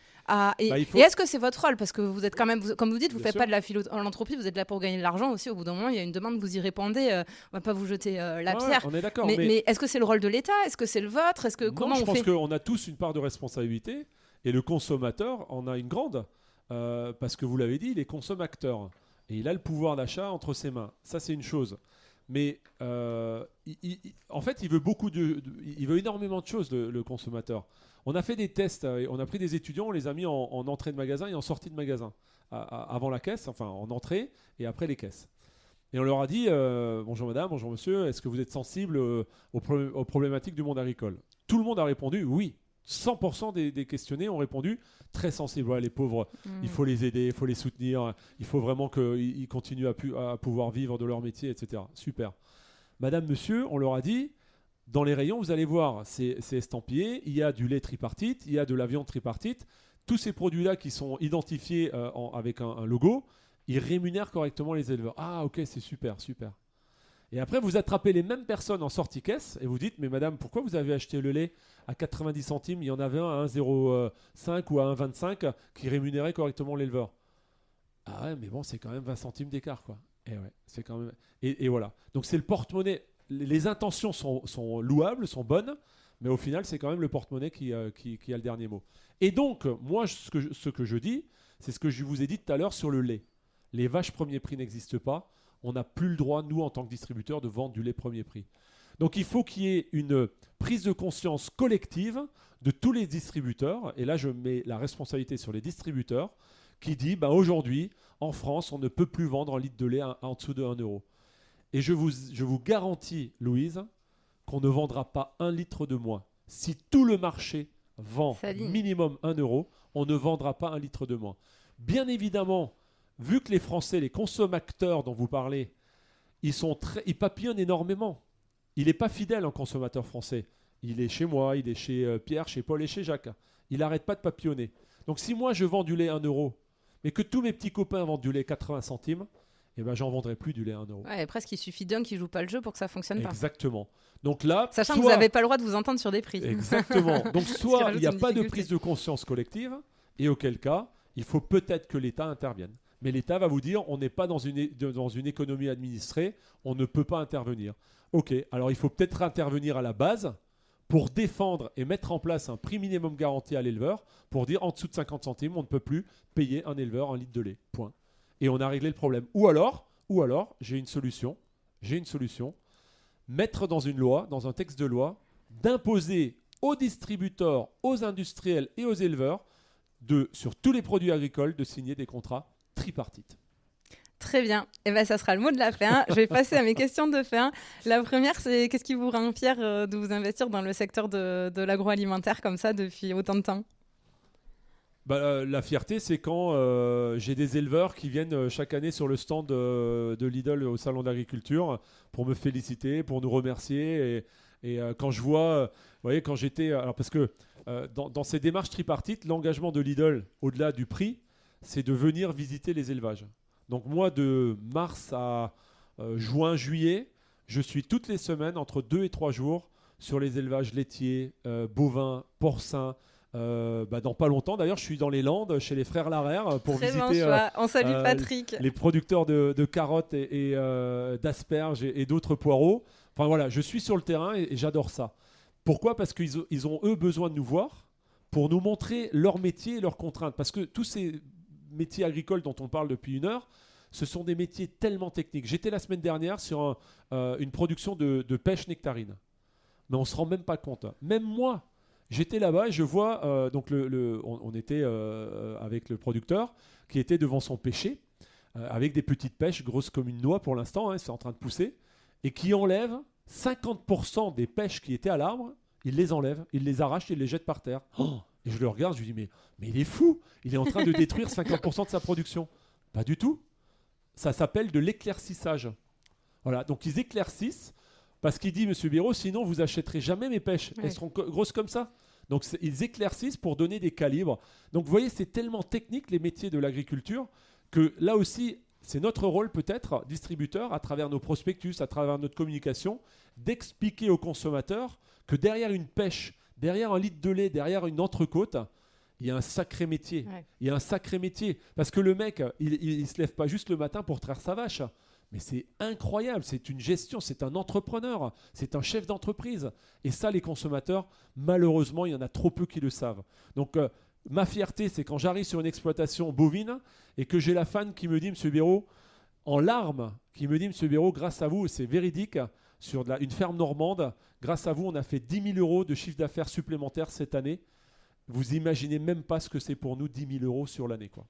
et est-ce que c'est votre rôle ? Parce que vous êtes quand même, comme vous dites, vous ne faites pas de la philo en entreprise, vous êtes là pour gagner de l'argent aussi. Au bout d'un moment, il y a une demande, vous y répondez. On ne va pas vous jeter la pierre. On est d'accord. Mais est-ce que c'est le rôle de l'État ? Est-ce que c'est le vôtre ? Comment on fait ? Je pense qu'on a tous une part de responsabilité et le consommateur en a une grande. Parce que vous l'avez dit, il est consommateur et il a le pouvoir d'achat entre ses mains. Ça, c'est une chose. Mais en fait, il veut énormément de choses, le consommateur. On a fait des tests, on a pris des étudiants, on les a mis en entrée de magasin et en sortie de magasin, avant la caisse, enfin en entrée et après les caisses. Et on leur a dit bonjour madame, bonjour monsieur, est-ce que vous êtes sensible aux problématiques du monde agricole ? Tout le monde a répondu oui. 100% des questionnés ont répondu très sensibles. Ouais, les pauvres, il faut les aider, il faut les soutenir, il faut vraiment qu'ils continuent à pouvoir vivre de leur métier, etc. Super. Madame, monsieur, on leur a dit, dans les rayons, vous allez voir, c'est estampillé, il y a du lait tripartite, il y a de la viande tripartite. Tous ces produits-là qui sont identifiés avec un logo, ils rémunèrent correctement les éleveurs. Ah, ok, c'est super, super. Et après, vous attrapez les mêmes personnes en sortie caisse et vous dites, mais madame, pourquoi vous avez acheté le lait à 90 centimes? Il y en avait un à 1,05 ou à 1,25 qui rémunérait correctement l'éleveur. Ah ouais, mais bon, c'est quand même 20 centimes d'écart, quoi. Et ouais, c'est quand même... Et voilà. Donc c'est le porte-monnaie. Les intentions sont louables, sont bonnes, mais au final, c'est quand même le porte-monnaie qui a le dernier mot. Et donc, moi, ce que je dis, c'est ce que je vous ai dit tout à l'heure sur le lait. Les vaches premier prix n'existent pas. On n'a plus le droit, nous, en tant que distributeurs, de vendre du lait premier prix. Donc, il faut qu'il y ait une prise de conscience collective de tous les distributeurs. Et là, je mets la responsabilité sur les distributeurs qui dit, aujourd'hui, en France, on ne peut plus vendre un litre de lait en dessous de 1 euro. Et je vous garantis, Louise, qu'on ne vendra pas 1 litre de moins. Si tout le marché vend minimum 1 euro, on ne vendra pas 1 litre de moins. Bien évidemment, vu que les Français, les consommateurs dont vous parlez, ils papillonnent énormément. Il n'est pas fidèle en consommateur français. Il est chez moi, il est chez Pierre, chez Paul et chez Jacques. Il n'arrête pas de papillonner. Donc si moi je vends du lait 1 euro, mais que tous mes petits copains vendent du lait 80 centimes, eh ben, j'en vendrai plus du lait à 1 euro. Ouais, presque il suffit d'un qui ne joue pas le jeu pour que ça ne fonctionne pas. Exactement. Donc là, sachant que vous n'avez pas le droit de vous entendre sur des prix. Exactement. Donc soit il n'y a pas de prise de conscience collective, et auquel cas, il faut peut-être que l'État intervienne. Mais l'État va vous dire, on n'est pas dans une économie administrée, on ne peut pas intervenir. Ok, alors il faut peut-être intervenir à la base pour défendre et mettre en place un prix minimum garanti à l'éleveur, pour dire en dessous de 50 centimes, on ne peut plus payer un éleveur 1 litre de lait. Point. Et on a réglé le problème. Ou alors, j'ai une solution, mettre dans une loi, dans un texte de loi, d'imposer aux distributeurs, aux industriels et aux éleveurs, sur tous les produits agricoles, de signer des contrats tripartites. Très bien. Et ben, ça sera le mot de la fin. Je vais passer à mes questions de fin. La première, c'est qu'est-ce qui vous rend fier de vous investir dans le secteur de l'agroalimentaire comme ça depuis autant de temps? La fierté, c'est quand j'ai des éleveurs qui viennent chaque année sur le stand de Lidl au salon d'agriculture pour me féliciter, pour nous remercier. Et quand je vois, vous voyez, quand j'étais... Alors parce que dans ces démarches tripartites, l'engagement de Lidl, au-delà du prix, c'est de venir visiter les élevages. Donc moi, de mars à juin, juillet, je suis toutes les semaines, entre 2 et 3 jours, sur les élevages laitiers, bovins, porcins. Dans pas longtemps, d'ailleurs, je suis dans les Landes, chez les frères Larère, pour Très visiter on salue Patrick. les producteurs de carottes et d'asperges et d'autres poireaux. Enfin voilà, je suis sur le terrain et j'adore ça. Pourquoi ? Parce qu'ils ont, eux, besoin de nous voir pour nous montrer leur métier et leurs contraintes. Parce que tous ces métiers agricoles dont on parle depuis 1 heure, ce sont des métiers tellement techniques. J'étais la semaine dernière sur une production de pêche nectarine. Mais on ne se rend même pas compte. Même moi, j'étais là-bas et je vois, on était avec le producteur qui était devant son pêcher, avec des petites pêches grosses comme une noix pour l'instant, c'est en train de pousser, et qui enlève 50% des pêches qui étaient à l'arbre, il les enlève, il les arrache et il les jette par terre. Et je le regarde, je lui dis, mais il est fou, il est en train de détruire 50% de sa production. Pas du tout. Ça s'appelle de l'éclaircissage. Voilà, donc ils éclaircissent, parce qu'il dit, Monsieur Béraud, sinon vous achèterez jamais mes pêches. Oui. Elles seront grosses comme ça. Donc ils éclaircissent pour donner des calibres. Donc vous voyez, c'est tellement technique les métiers de l'agriculture que là aussi, c'est notre rôle peut-être, distributeur, à travers nos prospectus, à travers notre communication, d'expliquer aux consommateurs que derrière une pêche, derrière un litre de lait, derrière une entrecôte, il y a un sacré métier. Ouais. Il y a un sacré métier. Parce que le mec, il ne se lève pas juste le matin pour traire sa vache. Mais c'est incroyable, c'est une gestion, c'est un entrepreneur, c'est un chef d'entreprise. Et ça, les consommateurs, malheureusement, il y en a trop peu qui le savent. Donc, ma fierté, c'est quand j'arrive sur une exploitation bovine et que j'ai la fan qui me dit, Monsieur Béraud, en larmes, qui me dit, Monsieur Béraud, grâce à vous, c'est véridique, sur une ferme normande, grâce à vous, on a fait 10 000 euros de chiffre d'affaires supplémentaire cette année. Vous imaginez même pas ce que c'est pour nous, 10 000 euros sur l'année, quoi.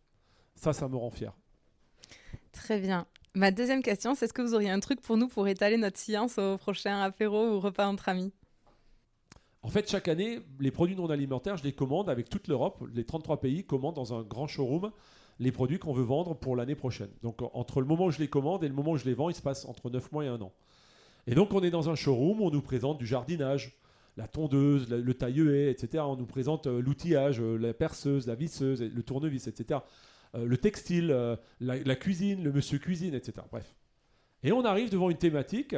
Ça me rend fier. Très bien. Ma deuxième question, c'est est-ce que vous auriez un truc pour nous pour étaler notre science au prochain apéro ou repas entre amis ? En fait, chaque année, les produits non alimentaires, je les commande avec toute l'Europe. Les 33 pays commandent dans un grand showroom les produits qu'on veut vendre pour l'année prochaine. Donc, entre le moment où je les commande et le moment où je les vends, il se passe entre 9 mois et 1 an. Et donc, on est dans un showroom où on nous présente du jardinage, la tondeuse, le taille-haie, etc. On nous présente l'outillage, la perceuse, la visseuse, le tournevis, etc. Le textile, la cuisine, le monsieur cuisine, etc. Bref. Et on arrive devant une thématique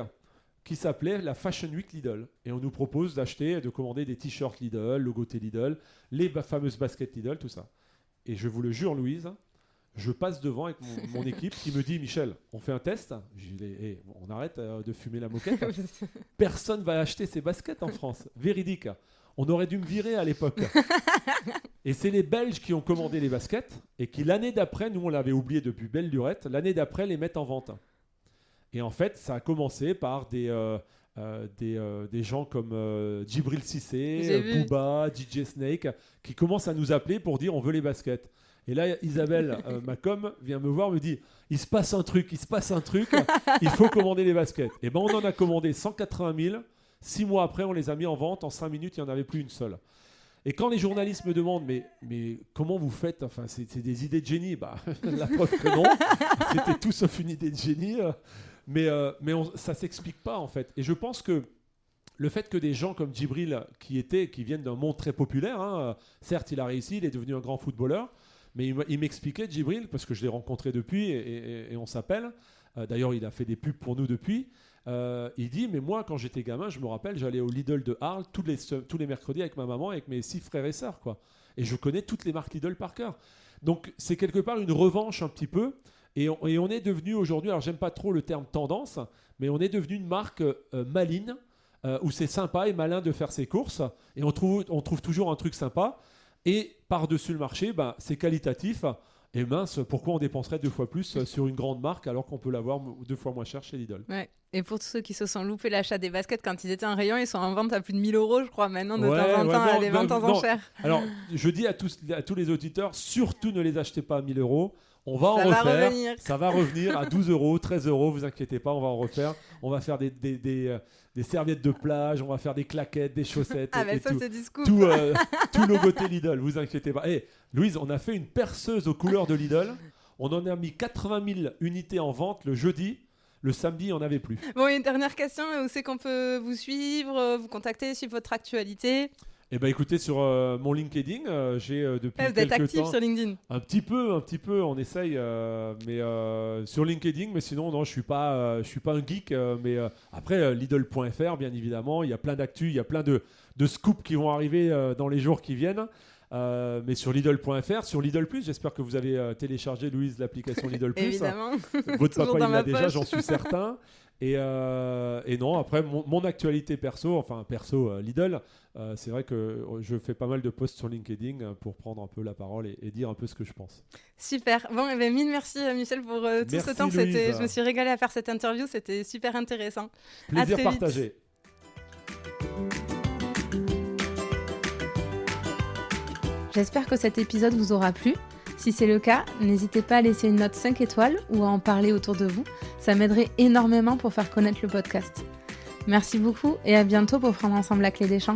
qui s'appelait la Fashion Week Lidl. Et on nous propose d'acheter, de commander des t-shirts Lidl, logotés Lidl, les fameuses baskets Lidl, tout ça. Et je vous le jure, Louise, je passe devant avec mon équipe qui me dit « Michel, on fait un test ?» Je dis « On arrête de fumer la moquette. Personne ne va acheter ces baskets en France. Véridique. On aurait dû me virer à l'époque. » Et c'est les Belges qui ont commandé les baskets et qui, l'année d'après, nous on l'avait oublié depuis belle lurette, l'année d'après, les mettent en vente. Et en fait, ça a commencé par des gens comme Djibril Cissé, Booba, DJ Snake, qui commencent à nous appeler pour dire « On veut les baskets ». Et là, Isabelle, ma com, vient me voir, me dit « Il se passe un truc, il faut commander les baskets ». Et ben, on en a commandé 180 000. 6 mois après, on les a mis en vente. En 5 minutes, il n'y en avait plus une seule. Et quand les journalistes me demandent « Mais comment vous faites ? Enfin, c'est des idées de génie ?» Bah, la preuve que non. C'était tout sauf une idée de génie. Mais ça ne s'explique pas, en fait. Et je pense que le fait que des gens comme Djibril, qui viennent d'un monde très populaire, certes, il a réussi, il est devenu un grand footballeur, mais il m'expliquait, Djibril, parce que je l'ai rencontré depuis et on s'appelle. D'ailleurs, il a fait des pubs pour nous depuis. Il dit, mais moi, quand j'étais gamin, je me rappelle, j'allais au Lidl de Arles tous les mercredis avec ma maman, avec mes 6 frères et sœurs, quoi. Et je connais toutes les marques Lidl par cœur. Donc, c'est quelque part une revanche un petit peu. Et on est devenu aujourd'hui, alors j'aime pas trop le terme tendance, mais on est devenu une marque maligne, où c'est sympa et malin de faire ses courses. Et on trouve toujours un truc sympa. Et par-dessus le marché, c'est qualitatif. Et mince, pourquoi on dépenserait 2 fois plus sur une grande marque alors qu'on peut l'avoir 2 fois moins cher chez Lidl. Ouais. Et pour tous ceux qui se sont loupés l'achat des baskets, quand ils étaient en rayon, ils sont en vente à plus de 1 000 €, je crois, maintenant, de temps en temps, à des ventes en enchères. Alors, je dis à tous les auditeurs, surtout ne les achetez pas à 1 000 €. On va en refaire. Ça va revenir à 12 €, 13 €, vous inquiétez pas, on va en refaire. On va faire des serviettes de plage, on va faire des claquettes, des chaussettes. Ah, ça, c'est du scoop. Tout logoté Lidl, vous inquiétez pas. Louise, on a fait une perceuse aux couleurs de Lidl. On en a mis 80 000 unités en vente le jeudi. Le samedi, il n'y en avait plus. Bon, une dernière question. Où c'est qu'on peut vous suivre, vous contacter, suivre votre actualité ? Eh ben, écoutez, sur mon LinkedIn, j'ai depuis quelques temps... Vous êtes actif sur LinkedIn ? Un petit peu, on essaye, mais sur LinkedIn, mais sinon, non, je suis pas un geek, mais après, Lidl.fr, bien évidemment, il y a plein d'actu, il y a plein de scoops qui vont arriver dans les jours qui viennent, mais sur Lidl.fr, sur Lidl+, j'espère que vous avez téléchargé, Louise, l'application Lidl+. Évidemment. Votre papa, il l'a déjà, j'en suis certain. Et non, après, mon actualité perso Lidl, c'est vrai que je fais pas mal de posts sur LinkedIn pour prendre un peu la parole et dire un peu ce que je pense. Super. Bon, mille merci Michel pour tout ce temps. Je me suis régalée à faire cette interview, c'était super intéressant. Plaisir partagé. J'espère que cet épisode vous aura plu. Si c'est le cas, n'hésitez pas à laisser une note 5 étoiles ou à en parler autour de vous. Ça m'aiderait énormément pour faire connaître le podcast. Merci beaucoup et à bientôt pour prendre ensemble la clé des champs.